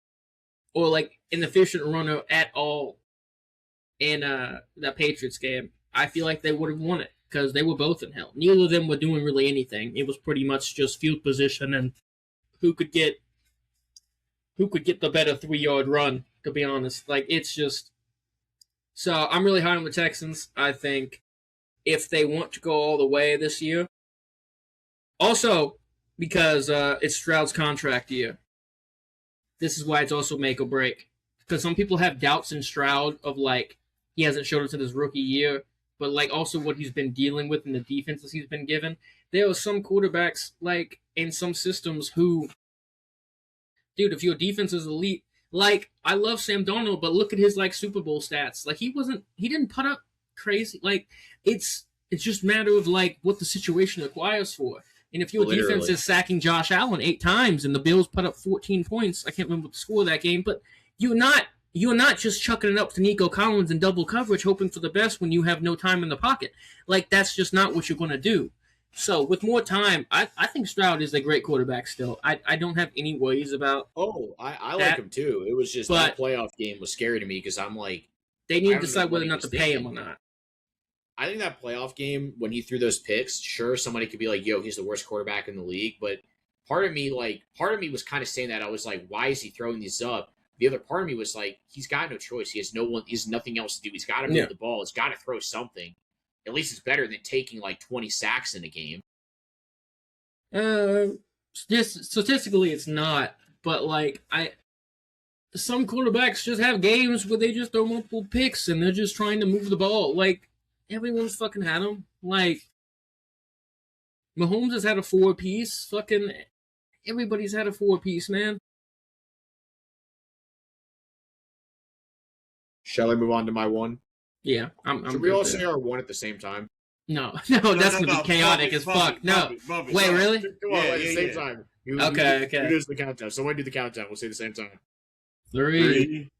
A: or like an efficient runner at all in that Patriots game, I feel like they would have won it because they were both in hell. Neither of them were doing really anything. It was pretty much just field position and who could get the better 3-yard run. To be honest, like it's just. So I'm really high on the Texans. I think if they want to go all the way this year, also because it's Stroud's contract year. This is why it's also make or break. Because some people have doubts in Stroud of like he hasn't showed up to this rookie year, but like also what he's been dealing with in the defenses he's been given. There are some quarterbacks like in some systems who, dude, if your defense is elite, like I love Sam Darnold, but look at his like Super Bowl stats. Like he didn't put up crazy. Like it's just a matter of like what the situation requires for. And if your defense is sacking Josh Allen 8 times and the Bills put up 14 points, I can't remember the score of that game, but you're not just chucking it up to Nico Collins in double coverage hoping for the best when you have no time in the pocket. Like that's just not what you're going to do. So with more time, I think Stroud is a great quarterback still. I don't have any worries about.
B: Oh, I like him too. It was just that playoff game was scary to me because I'm like,
A: they need to decide whether or not to pay him or not.
B: I think that playoff game when he threw those picks, sure, somebody could be like, "Yo, he's the worst quarterback in the league," but part of me was kind of saying that. I was like, "Why is he throwing these up?" The other part of me was like, "He's got no choice. He has nothing else to do. He's got to move the ball. He's got to throw something. At least it's better than taking like 20 sacks in a game."
A: Statistically, it's not. But like some quarterbacks just have games where they just throw multiple picks and they're just trying to move the ball. Like everyone's fucking had them. Like Mahomes has had a 4-piece. Fucking everybody's had a 4-piece, man.
B: Shall I move on to my one?
A: Yeah, I'm.
B: Should we all say our one at the same time?
A: No, that's gonna be chaotic as fuck. No, wait, really?
B: Come on, at the same time.
A: Okay.
B: You do the countdown. So when we do the countdown, we'll say the same time.
A: 3,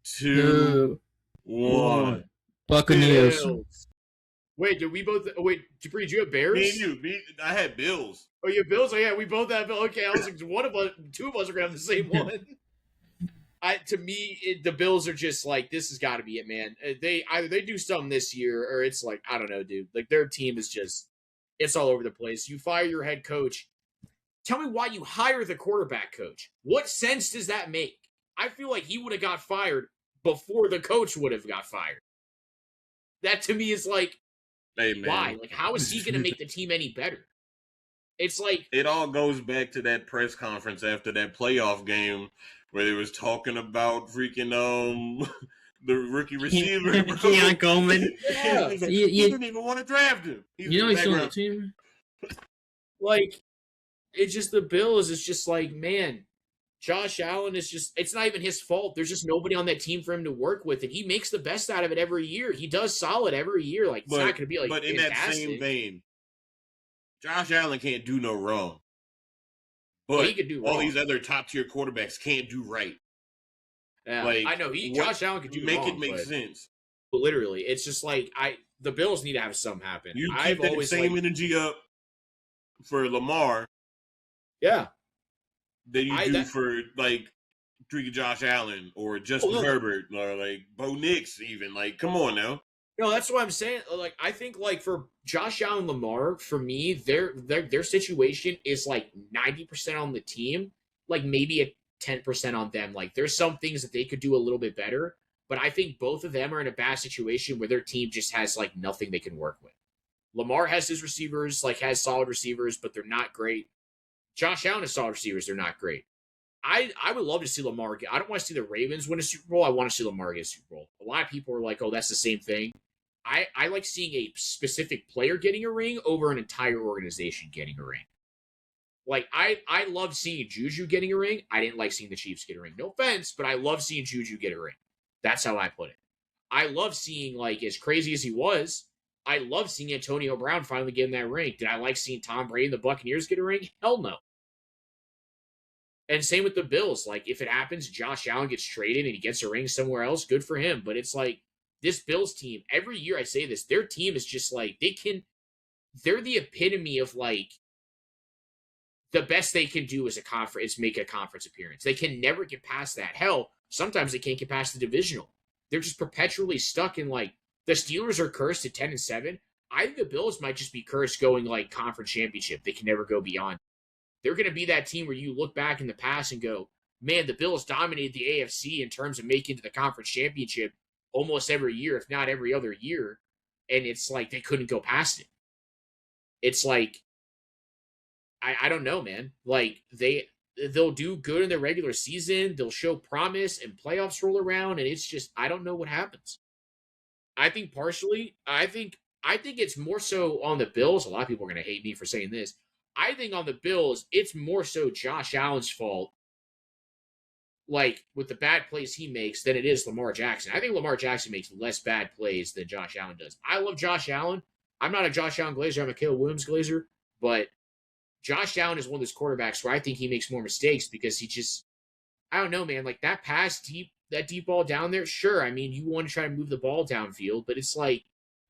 C: 2, 1.
A: Buccaneers.
B: Bills. Wait, did we both? Oh, wait, Dupree, did you have Bears?
C: I had Bills.
B: Oh, you have Bills? Oh, yeah, we both have Bills. Okay, I was like, two of us are gonna have the same one. To me, the Bills are just like, this has got to be it, man. Either they do something this year, or it's like, I don't know, dude. Like their team is just, it's all over the place. You fire your head coach. Tell me why you hire the quarterback coach. What sense does that make? I feel like he would have got fired before the coach would have got fired. That to me is like,
C: hey, man.
B: Why? Like, how is he going to make the team any better? It's like
C: it all goes back to that press conference after that playoff game where they was talking about freaking the rookie receiver,
A: Keon Coleman.
C: Yeah, like, he didn't even want to draft him.
A: He's still on the team.
B: Like, it's just the Bills. It's just like, man, Josh Allen is just. It's not even his fault. There's just nobody on that team for him to work with, and he makes the best out of it every year. He does solid every year. Like, it's not going to be like.
C: But in that same vein, Josh Allen can't do no wrong. But
B: he could do
C: all these other top tier quarterbacks can't do right.
B: Yeah, like, I know Josh Allen could do
C: it make sense.
B: But literally, it's just like the Bills need to have something happen.
C: You keep that same energy up for Lamar.
B: Yeah.
C: Than you do for like Josh Allen or Justin Herbert or like Bo Nix even. Like, come on now.
B: No, that's what I'm saying. Like, I think like for Josh Allen, Lamar, for me, their situation is like 90% on the team, like maybe a 10% on them. Like, there's some things that they could do a little bit better, but I think both of them are in a bad situation where their team just has like nothing they can work with. Lamar has his receivers, like has solid receivers, but they're not great. Josh Allen has solid receivers, they're not great. I would love to see Lamar get. I don't want to see the Ravens win a Super Bowl. I want to see Lamar get a Super Bowl. A lot of people are like, "Oh, that's the same thing." I like seeing a specific player getting a ring over an entire organization getting a ring. Like, I love seeing Juju getting a ring. I didn't like seeing the Chiefs get a ring. No offense, but I love seeing Juju get a ring. That's how I put it. I love seeing, like, as crazy as he was, I love seeing Antonio Brown finally get in that ring. Did I like seeing Tom Brady and the Buccaneers get a ring? Hell no. And same with the Bills. Like, if it happens, Josh Allen gets traded and he gets a ring somewhere else, good for him. But it's like, this Bills team, every year I say this, their team is just like, they're the epitome of, like, the best they can do as a conference is make a conference appearance. They can never get past that. Hell, sometimes they can't get past the divisional. They're just perpetually stuck in, like, the Steelers are cursed at 10-7. I think the Bills might just be cursed going, like, conference championship. They can never go beyond. They're going to be that team where you look back in the past and go, man, the Bills dominated the AFC in terms of making to the conference championship almost every year, if not every other year. And it's like they couldn't go past it. It's like, I don't know, man. Like, they'll do good in the regular season. They'll show promise and playoffs roll around. And it's just, I don't know what happens. I think partially, I think it's more so on the Bills. A lot of people are going to hate me for saying this. I think on the Bills, it's more so Josh Allen's fault, like, with the bad plays he makes, than it is Lamar Jackson. I think Lamar Jackson makes less bad plays than Josh Allen does. I love Josh Allen. I'm not a Josh Allen glazer. I'm a Caleb Williams glazer. But Josh Allen is one of those quarterbacks where I think he makes more mistakes because he just, I don't know, man. Like, that pass deep, that deep ball down there, sure. I mean, you want to try to move the ball downfield, but it's like,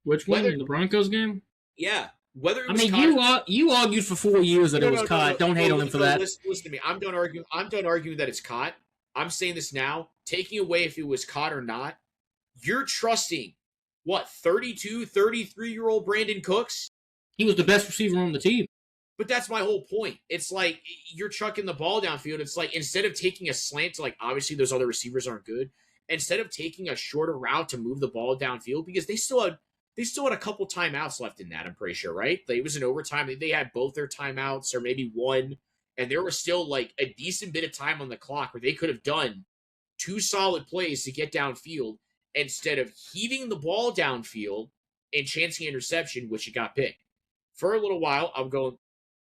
A: which one? The Broncos game?
B: Yeah. Whether it
A: I
B: was
A: mean,
B: caught,
A: you argued for 4 years that it was caught. Don't hate on him for that.
B: Listen to me. I'm done arguing that it's caught. I'm saying this now. Taking away if it was caught or not, you're trusting, what, 32, 33-year-old Brandon Cooks?
A: He was the best receiver on the team.
B: But that's my whole point. It's like, you're chucking the ball downfield. It's like, instead of taking a slant to, like, obviously those other receivers aren't good, instead of taking a shorter route to move the ball downfield, because they still had a couple timeouts left in that, I'm pretty sure, right? It was in overtime. They had both their timeouts, or maybe one, and there was still, like, a decent bit of time on the clock where they could have done 2 solid plays to get downfield instead of heaving the ball downfield and chancing interception, which it got picked. For a little while, I'm going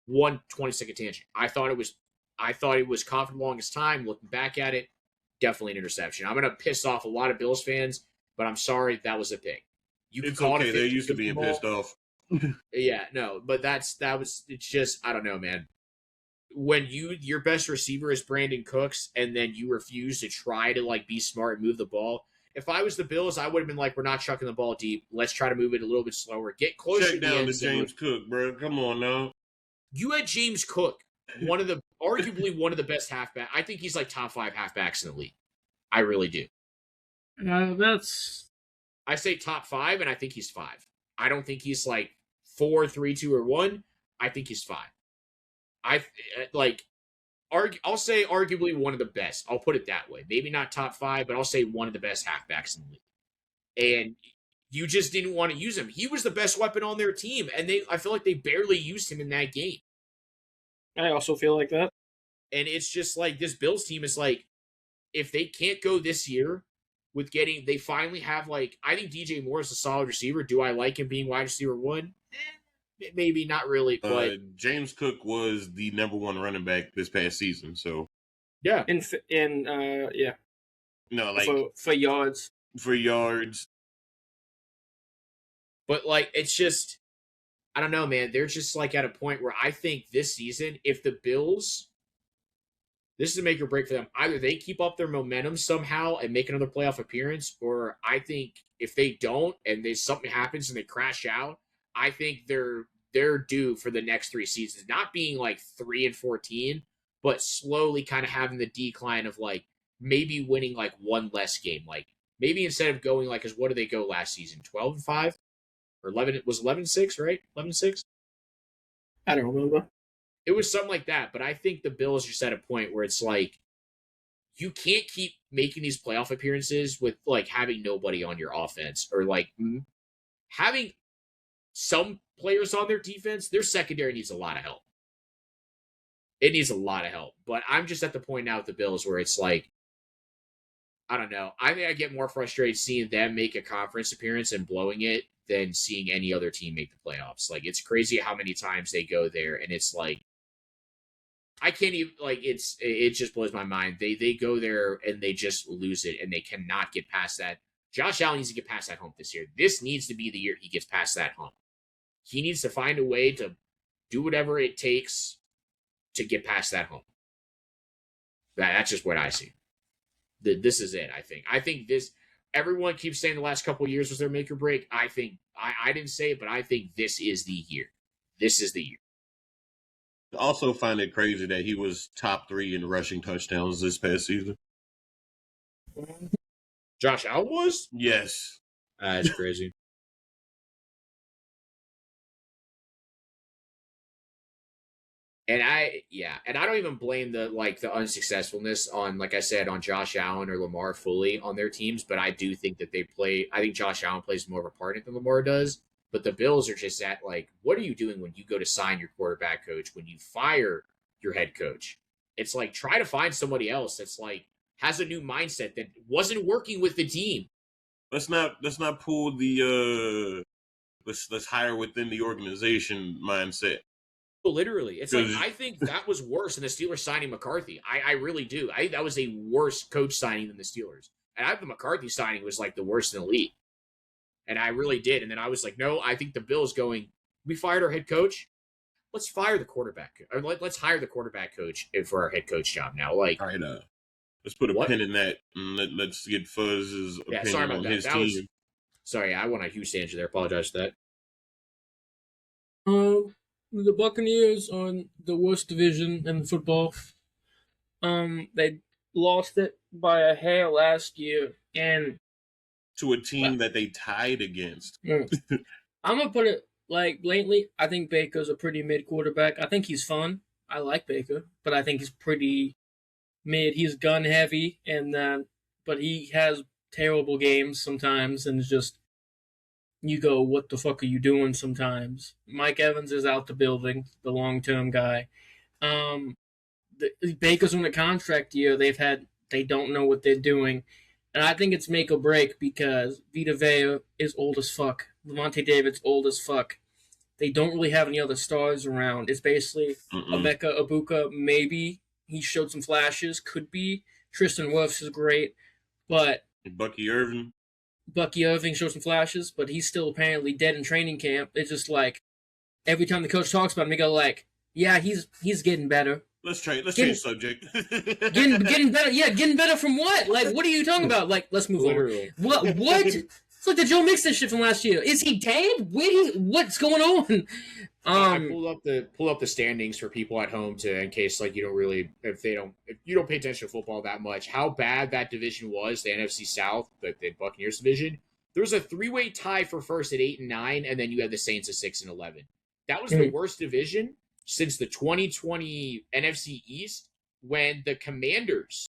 B: 20-second tangent. I thought it was caught for the longest time. Looking back at it, definitely an interception. I'm going to piss off a lot of Bills fans, but I'm sorry, that was a pick.
C: It's okay. They're used to being pissed off.
B: Yeah, no, but it's just, I don't know, man. When your best receiver is Brandon Cooks, and then you refuse to try to, like, be smart and move the ball. If I was the Bills, I would have been like, we're not chucking the ball deep. Let's try to move it a little bit slower. Get closer.
C: Check down to James Cook, bro. Come on now.
B: You had James Cook, arguably one of the best halfbacks. I think he's like top 5 halfbacks in the league. I really do. I say top 5, and I think he's 5. I don't think he's like 4, 3, 2, or 1. I think he's 5. I'll say arguably one of the best. I'll put it that way. Maybe not top 5, but I'll say one of the best halfbacks in the league. And you just didn't want to use him. He was the best weapon on their team, and I feel like they barely used him in that game.
A: I also feel like that.
B: And it's just like, this Bills team is like, if they can't go this year with they finally have, like, I think DJ Moore is a solid receiver. Do I like him being wide receiver 1? Maybe not really, but
C: James Cook was the number 1 running back this past season, so
B: yeah.
A: Yeah.
C: No, like
A: for yards.
C: For yards.
B: But, like, it's just, I don't know, man. They're just, like, at a point where I think this season, if the Bills, this is a make or break for them. Either they keep up their momentum somehow and make another playoff appearance, or I think if they don't and something happens and they crash out, I think they're due for the next 3 seasons. Not being like 3-14, but slowly kind of having the decline of, like, maybe winning like 1 less game. Like, maybe instead of going, like, because what did they go last season? 12-5? Or 11, was 11-6, right? 11-6?
A: I don't remember.
B: It was something like that, but I think the Bills are just at a point where it's like, you can't keep making these playoff appearances with, like, having nobody on your offense, or, like, having some players on their defense. Their secondary needs a lot of help. It needs a lot of help. But I'm just at the point now with the Bills where it's like, I don't know. I think I get more frustrated seeing them make a conference appearance and blowing it than seeing any other team make the playoffs. Like, it's crazy how many times they go there, and it's like, I can't even, like, it just blows my mind. They go there and they just lose it, and they cannot get past that. Josh Allen needs to get past that hump this year. This needs to be the year he gets past that hump. He needs to find a way to do whatever it takes to get past that hump. That's just what I see. This is it, I think. I think this, everyone keeps saying the last couple of years was their make or break. I think, I didn't say it, but I think this is the year. This is the year.
C: I also find it crazy that he was top 3 in rushing touchdowns this past season.
B: Josh Allen was?
C: Yes.
B: That's crazy. And I don't even blame the unsuccessfulness on, like I said, on Josh Allen or Lamar fully on their teams, but I do think that I think Josh Allen plays more of a part in it than Lamar does. But the Bills are just at, like, what are you doing when you go to sign your quarterback coach, when you fire your head coach? It's like, try to find somebody else that's like has a new mindset that wasn't working with the team.
C: Let's not pull the let's hire within the organization mindset.
B: Literally, it's like, I think that was worse than the Steelers signing McCarthy. I really do. I think that was a worse coach signing than the Steelers. And I think the McCarthy signing was like the worst in the league. And I really did. And then I was like, no, I think the Bills going, we fired our head coach. Let's fire the quarterback. Or let's hire the quarterback coach for our head coach job now. Like,
C: all right, let's put a pin in that and let's get Fuzz's opinion on his team.
B: Sorry, I went on a huge tangent there. Apologize for that.
A: The Buccaneers on the worst division in football. They lost it by a hair last year, and
C: to a team that they tied against.
A: I'm gonna put it like blatantly. I think Baker's a pretty mid quarterback. I think he's fun. I like Baker, but I think he's pretty mid. He's gun heavy, but he has terrible games sometimes, and it's just. You go, what the fuck are you doing sometimes? Mike Evans is out the building, the long-term guy. Baker's on a contract year. They don't know what they're doing. And I think it's make or break because Vita Vea is old as fuck. Lavonte David's old as fuck. They don't really have any other stars around. It's basically Emeka Ibuka, maybe. He showed some flashes, could be. Tristan Wirfs is great, but...
C: Bucky Irving
A: showed some flashes, but he's still apparently dead in training camp. It's just like every time the coach talks about him, they go like, "Yeah, he's getting better."
C: Let's change subject.
A: getting better. Yeah, getting better from what? Like, what are you talking about? Like, let's move on. What? It's like the Joe Mixon shit from last year. Is he dead? What's going on?
B: I pulled up the standings for people at home in case like if you don't pay attention to football that much, how bad that division was, the NFC South, the Buccaneers division. There was a 3-way tie for first at 8 and 9, and then you had the Saints at 6 and 11. That was the worst division since the 2020 NFC East, when the Commanders,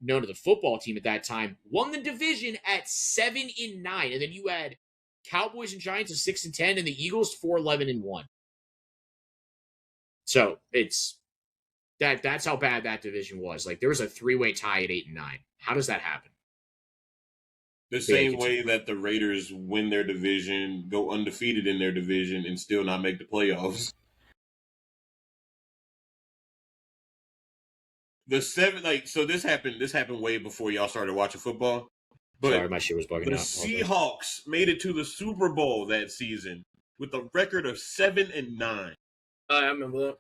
B: known to the football team at that time, won the division at 7 and 9, and then you had Cowboys and Giants at 6 and 10, and the Eagles 4-11 and 1. So it's that's how bad that division was. Like, there was a 3-way tie at 8 and 9. How does that happen?
C: The same way that the Raiders win their division, go undefeated in their division, and still not make the playoffs. So this happened way before y'all started watching football. But
B: sorry, my shit was bugging out.
C: The Seahawks made it to the Super Bowl that season with a record of 7 and 9.
A: I remember that.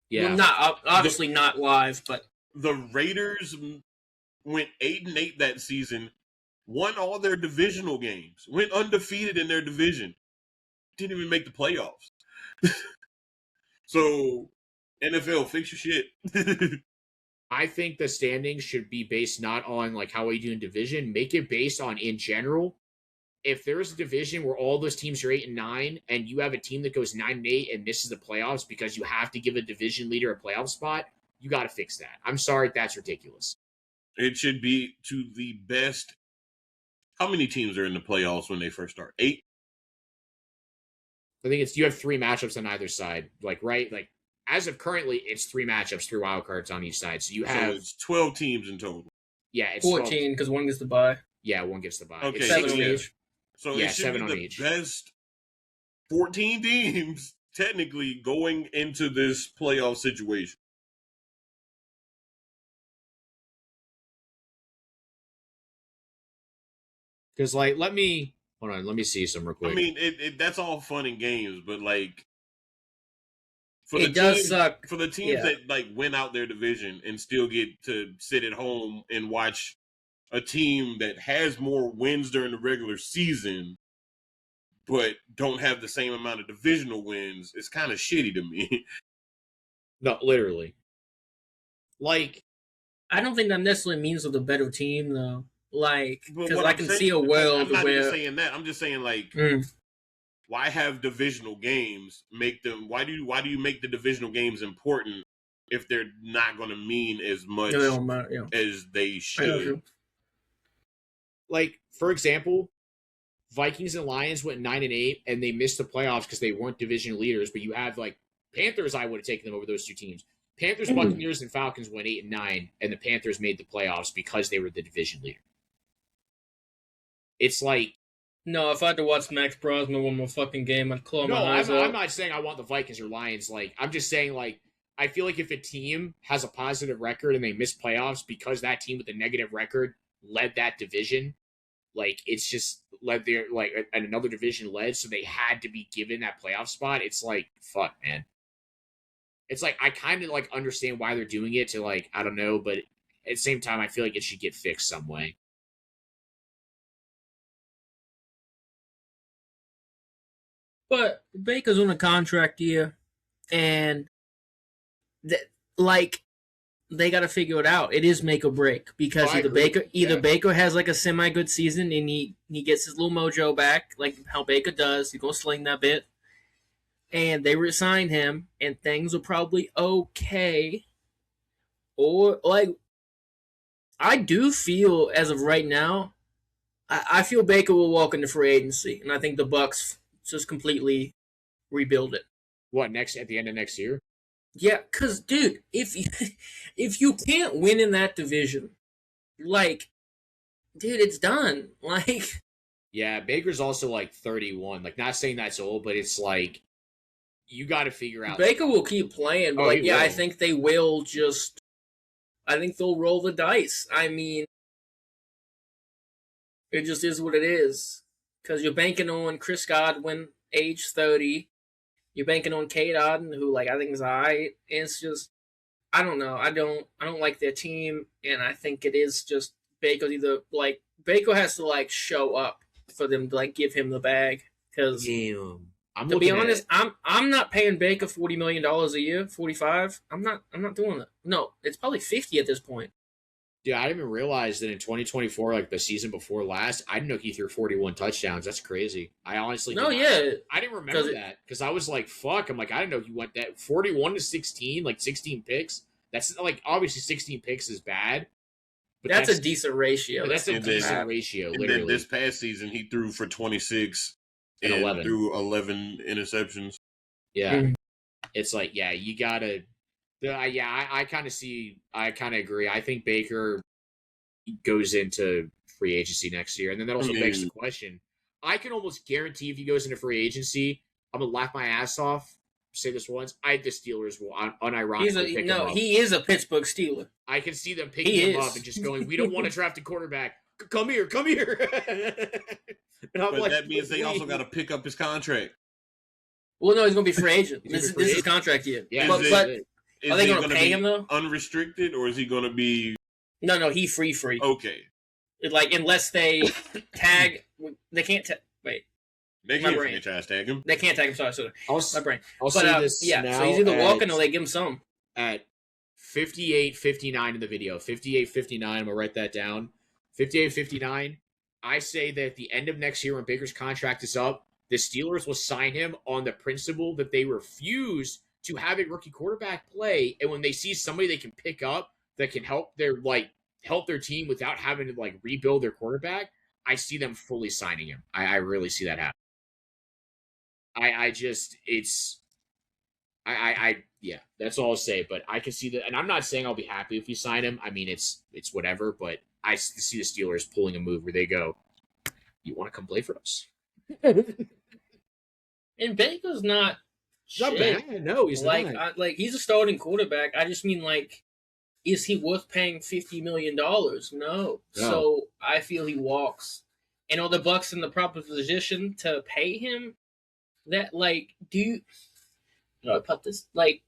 B: Yeah,
A: well, obviously not live, but
C: the Raiders went 8 and 8 that season, won all their divisional games, went undefeated in their division, didn't even make the playoffs. So, NFL, fix your shit.
B: I think the standings should be based not on like how we do in division, make it based on in general. If there's a division where all those teams are 8 and 9, and you have a team that goes 9 and 8 and misses the playoffs because you have to give a division leader a playoff spot, you got to fix that. I'm sorry, that's ridiculous.
C: It should be to the best. How many teams are in the playoffs when they first start? 8.
B: I think you have 3 matchups on either side. Like, right? Like, as of currently, it's 3 matchups, 3 wild cards on each side. So it's
C: 12 teams in total.
B: Yeah, it's
A: 14 because one gets the bye.
B: Yeah, one gets the bye.
C: Okay,
B: it's
A: 7 on each.
C: So it should be the best 14 teams technically going into this playoff situation.
B: Because let me see some real quick.
C: I mean, that's all fun and games, but for
A: it does suck.
C: For the teams that win out their division and still get to sit at home and watch a team that has more wins during the regular season, but don't have the same amount of divisional wins, it's kind of shitty to me.
B: No, literally.
A: I don't think that necessarily means they're the better team, though. Because I can see a world
C: where... I'm not
A: where...
C: even saying that. I'm just saying, why have divisional games? Why do you make the divisional games important if they're not going to mean as much as they should?
B: For example, Vikings and Lions went 9-8, and they missed the playoffs because they weren't division leaders. But you have Panthers. I would have taken them over those two teams. Panthers, Buccaneers, and Falcons went 8-9, and the Panthers made the playoffs because they were the division leader. It's
A: no, if I had to watch Max Brosnan one more fucking game, I'd claw my eyes out.
B: I'm not saying I want the Vikings or Lions. I'm just saying, I feel like if a team has a positive record and they miss playoffs because that team with a negative record led that division, it's just led their, and another division led, so they had to be given that playoff spot. It's fuck, man. It's I kind of understand why they're doing it to I don't know, but at the same time, I feel like it should get fixed some way.
A: But Baker's on a contract year, and they got to figure it out. It is make or break because either Baker has a semi good season and he gets his little mojo back, like how Baker does. He's gonna sling that bit, and they resign him, and things are probably okay. Or I do feel as of right now, I feel Baker will walk into free agency, and I think the Bucs just completely rebuild it.
B: What, at the end of next year?
A: Yeah, because, dude, if you can't win in that division, dude, it's done.
B: Yeah, Baker's also 31. Not saying that's old, but it's you got to figure out.
A: Baker will keep playing, but I think they will I think they'll roll the dice. I mean, it just is what it is. Because you're banking on Chris Godwin, age 30. You're banking on Kate Oden, who I think is alright. It's just, I don't know. I don't like their team, and I think it is just Baker Baker has to show up for them to give him the bag. Because to be honest, I'm not paying Baker $40 million a year, $45. I'm not doing it. No, it's probably $50 at this point.
B: Dude, I didn't even realize that in 2024, the season before last, I didn't know he threw 41 touchdowns. That's crazy. I honestly
A: I
B: didn't remember that because I was fuck. I'm I didn't know he went that 41 to 16, 16 picks. That's obviously 16 picks is bad, but
A: that's a decent ratio.
B: That's a decent ratio.
C: And
B: literally,
C: then this past season he threw for 26 and 11. Threw 11 interceptions.
B: Yeah, it's you gotta. I kind of agree. I think Baker goes into free agency next year. And then that also begs the question. I can almost guarantee if he goes into free agency, I'm going to laugh my ass off. Say this once. The Steelers will unironically pick him up.
A: He is a Pittsburgh Steeler.
B: I can see them picking him up and just going, we don't want to draft a quarterback. Come here. And
C: but that means they also got to pick up his contract.
A: Well, no, he's going to be free agent. This is contract year.
B: Yeah,
A: but are they going to pay him, though?
C: Unrestricted, or is he going to be...
A: No, he free.
C: Okay.
A: Unless they tag... They can't... Wait.
C: They can't franchise tag him.
A: They can't tag him, sorry.
B: My brain.
A: I'll say this now. So he's either walking or they give him some.
B: At 58-59 in the video. 58-59, I'm going to write that down. 58-59, I say that at the end of next year when Baker's contract is up, the Steelers will sign him on the principle that they refuse to have a rookie quarterback play, and when they see somebody they can pick up that can help their team without having to rebuild their quarterback, I see them fully signing him. I really see that happen. Yeah, that's all I'll say. But I can see that, and I'm not saying I'll be happy if you sign him. I mean, it's whatever. But I see the Steelers pulling a move where they go, "You want to come play for us?"
A: And Baker's not
B: bad. No, he's not.
A: He's a starting quarterback. I just mean, is he worth paying $50 million? No. So I feel he walks. and are the Bucks in the proper position to pay him? That like, do you? No, I put this like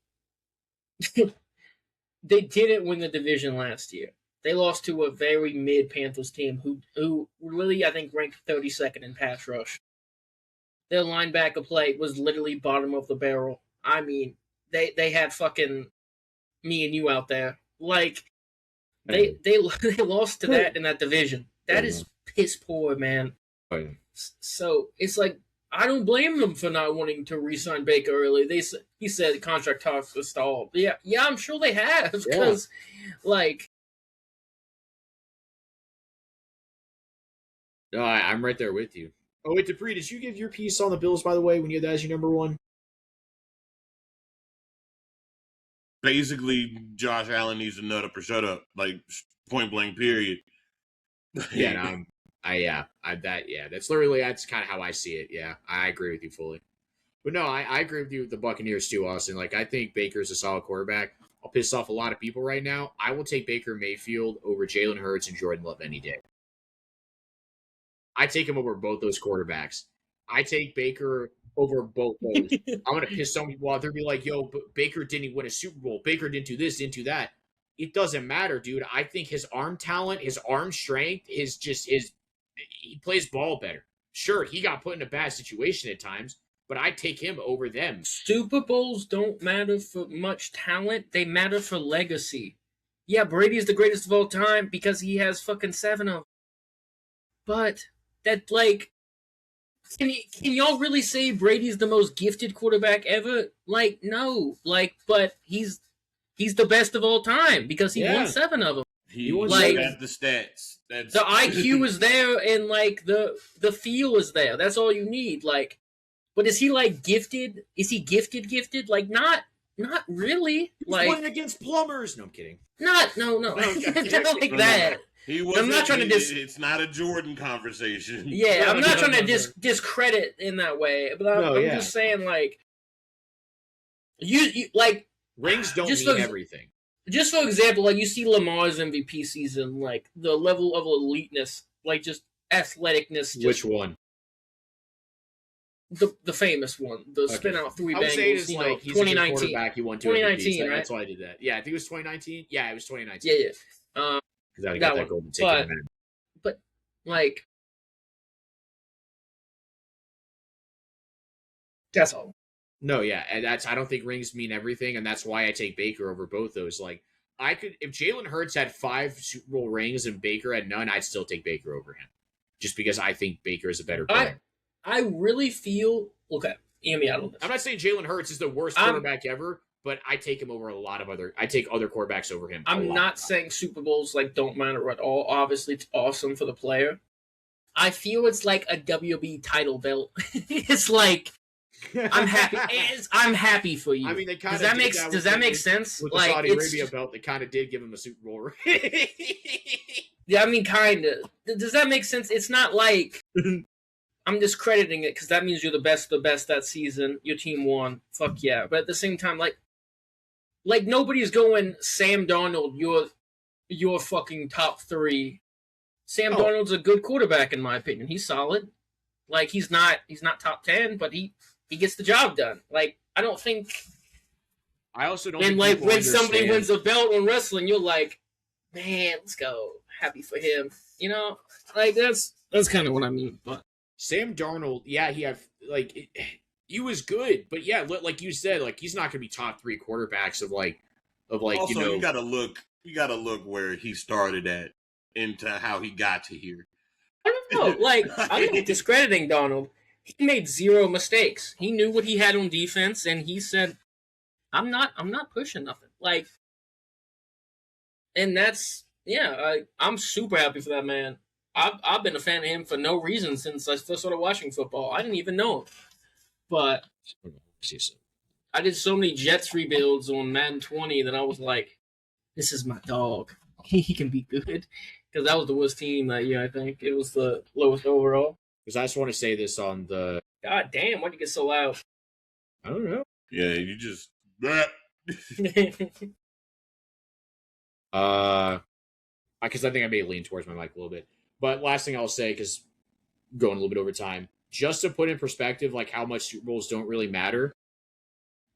A: they didn't win the division last year. They lost to a very mid Panthers team who really I think ranked 32nd in pass rush. Their linebacker play was literally bottom of the barrel. I mean, they had fucking me and you out there. Like they lost to that in that division. That is piss poor, man.
B: Oh, yeah.
A: So it's like I don't blame them for not wanting to re-sign Baker early. He said contract talks were stalled. Yeah, I'm sure they have because like.
B: No, I'm right there with you. Oh, wait, Dupree, did you give your piece on the Bills, by the way, when you had that as your number one?
C: Basically, Josh Allen needs to nut up or shut up, like point blank. Period.
B: Yeah, that's literally kind of how I see it. Yeah, I agree with you fully. But no, I agree with you with the Buccaneers too, Austin. Like I think Baker's a solid quarterback. I'll piss off a lot of people right now. I will take Baker Mayfield over Jalen Hurts and Jordan Love any day. I take him over both those quarterbacks. I take Baker over both those. I'm going to piss some people off. They'll be like, yo, but Baker didn't win a Super Bowl. Baker didn't do this, didn't do that. It doesn't matter, dude. I think his arm talent, his arm strength, he plays ball better. Sure, he got put in a bad situation at times, but I take him over them.
A: Super Bowls don't matter for much talent. They matter for legacy. Yeah, Brady's the greatest of all time because he has fucking 7 of them. But that, like, can y'all really say Brady's the most gifted quarterback ever? Like, no. Like, but he's the best of all time because he won 7 of them.
C: He got the stats. That's...
A: The IQ is there and, like, the feel is there. That's all you need. Like, but is he, like, gifted? Is he gifted? Like, not really.
B: He's
A: like
B: playing against plumbers. No, I'm kidding.
A: No. Not like that.
C: I'm not trying to it's not a Jordan conversation.
A: Yeah, I'm not trying to discredit in that way, but I'm just saying, like, you like
B: rings don't mean everything.
A: Just for example, like you see Lamar's MVP season, like the level of eliteness, like just athleticness.
B: Which one?
A: The famous one, the spin out 3 bangles.
B: He's like he's 2019. A quarterback. He won 2 MVPs. Right? That's why I did that. Yeah, I think it was 2019. Yeah, it was 2019.
A: Yeah.
B: Because I got that golden ticket.
A: But like, that's all.
B: No, yeah, and I don't think rings mean everything, and that's why I take Baker over both those. Like, if Jalen Hurts had 5 Super Bowl rings and Baker had none, I'd still take Baker over him, just because I think Baker is a better player.
A: I really feel okay. Hear me out on this.
B: I'm not saying Jalen Hurts is the worst quarterback ever, but I take him over I take other quarterbacks over him.
A: I'm not saying Super Bowls like don't matter at all. Obviously, it's awesome for the player. I feel it's like a WB title belt. It's like I'm happy. I'm happy for you.
B: I mean, they kind of
A: does that make sense?
B: With the Saudi Arabia belt, they kind of did give him a Super Bowl ring.
A: Yeah, I mean, kind of. Does that make sense? It's not like I'm discrediting it because that means you're the best that season. Your team won. Fuck yeah! But at the same time, like nobody's going Sam Darnold. You're fucking top 3. Sam Darnold's a good quarterback in my opinion. He's solid. Like he's not top 10, but he gets the job done. Like I don't think.
B: I also don't.
A: And like when somebody wins a belt in wrestling, you're like, man, let's go. Happy for him. You know, like that's kind of what I mean. But
B: Sam Darnold, yeah, he was good, but yeah, like you said, like he's not going to be top 3 quarterbacks of
C: Also, you gotta look where he started at into how he got to here.
A: I don't know. Like I'm not discrediting Darnold. He made 0 mistakes. He knew what he had on defense, and he said, "I'm not pushing nothing." Like, and that's I'm super happy for that man. I've been a fan of him for no reason since I first started watching football. I didn't even know him, but I did so many Jets rebuilds on Madden 20 that I was like, "This is my dog. He can be good." Because that was the worst team that year. I think it was the lowest overall.
B: Because I just want to say this on the.
A: God damn! Why'd you get so loud?
B: I don't know.
C: Yeah, you just.
B: Because I think I may lean towards my mic a little bit. But last thing I'll say, because going a little bit over time. Just to put in perspective, like how much Super Bowls don't really matter.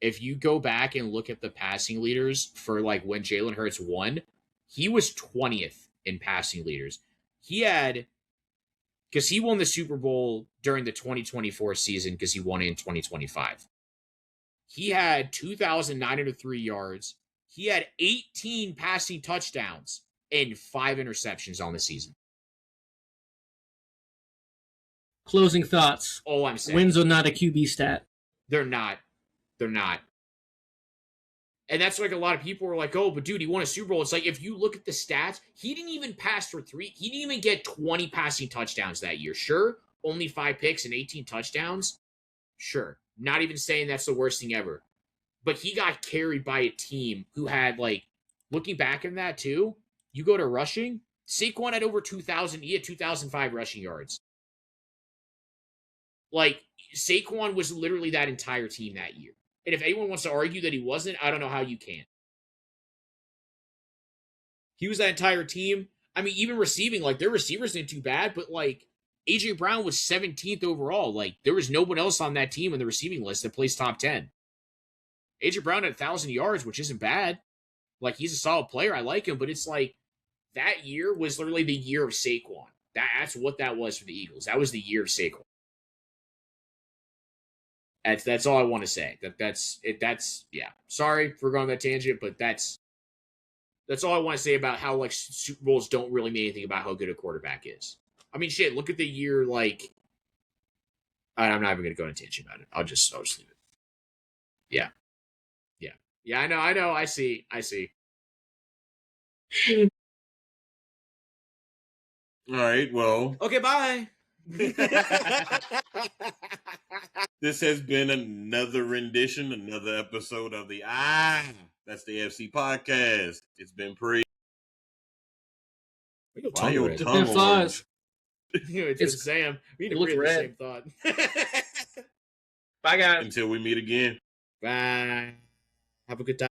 B: If you go back and look at the passing leaders for like when Jalen Hurts won, he was 20th in passing leaders. He had, because he won the Super Bowl during the 2024 season because he won it in 2025. He had 2,903 yards. He had 18 passing touchdowns and 5 interceptions on the season.
A: Closing thoughts.
B: All I'm saying.
A: Wins are not a QB stat.
B: They're not. They're not. And that's like a lot of people were like, oh, but dude, he won a Super Bowl. It's like, if you look at the stats, he didn't even pass for 3. He didn't even get 20 passing touchdowns that year. Sure, only 5 picks and 18 touchdowns. Sure. Not even saying that's the worst thing ever. But he got carried by a team who had, like, looking back on that too, you go to rushing, Saquon had over 2,000. He had 2,005 rushing yards. Like, Saquon was literally that entire team that year. And if anyone wants to argue that he wasn't, I don't know how you can. He was that entire team. I mean, even receiving, like, their receivers didn't do bad, but, like, A.J. Brown was 17th overall. Like, there was no one else on that team in the receiving list that plays top 10. A.J. Brown had 1,000 yards, which isn't bad. Like, he's a solid player. I like him, but it's like, that year was literally the year of Saquon. That's what that was for the Eagles. That was the year of Saquon. That's all I want to say. That's yeah. Sorry for going on that tangent, but that's all I want to say about how, like, Super Bowls don't really mean anything about how good a quarterback is. I mean, shit, look at the year, like, I'm not even going to go on a tangent about it. I'll just leave it. Yeah. Yeah, I know. I see.
C: All right, well.
B: Okay, bye.
C: This has been another rendition, another episode of the That's the FC podcast. It's been pre.
B: Why
C: your
A: It's
C: tongue
A: been flies.
B: It's Sam. We need to
A: looks
B: agree on the
A: red.
B: same thought.
A: Bye, guys.
C: Until we meet again.
B: Bye. Have a good time.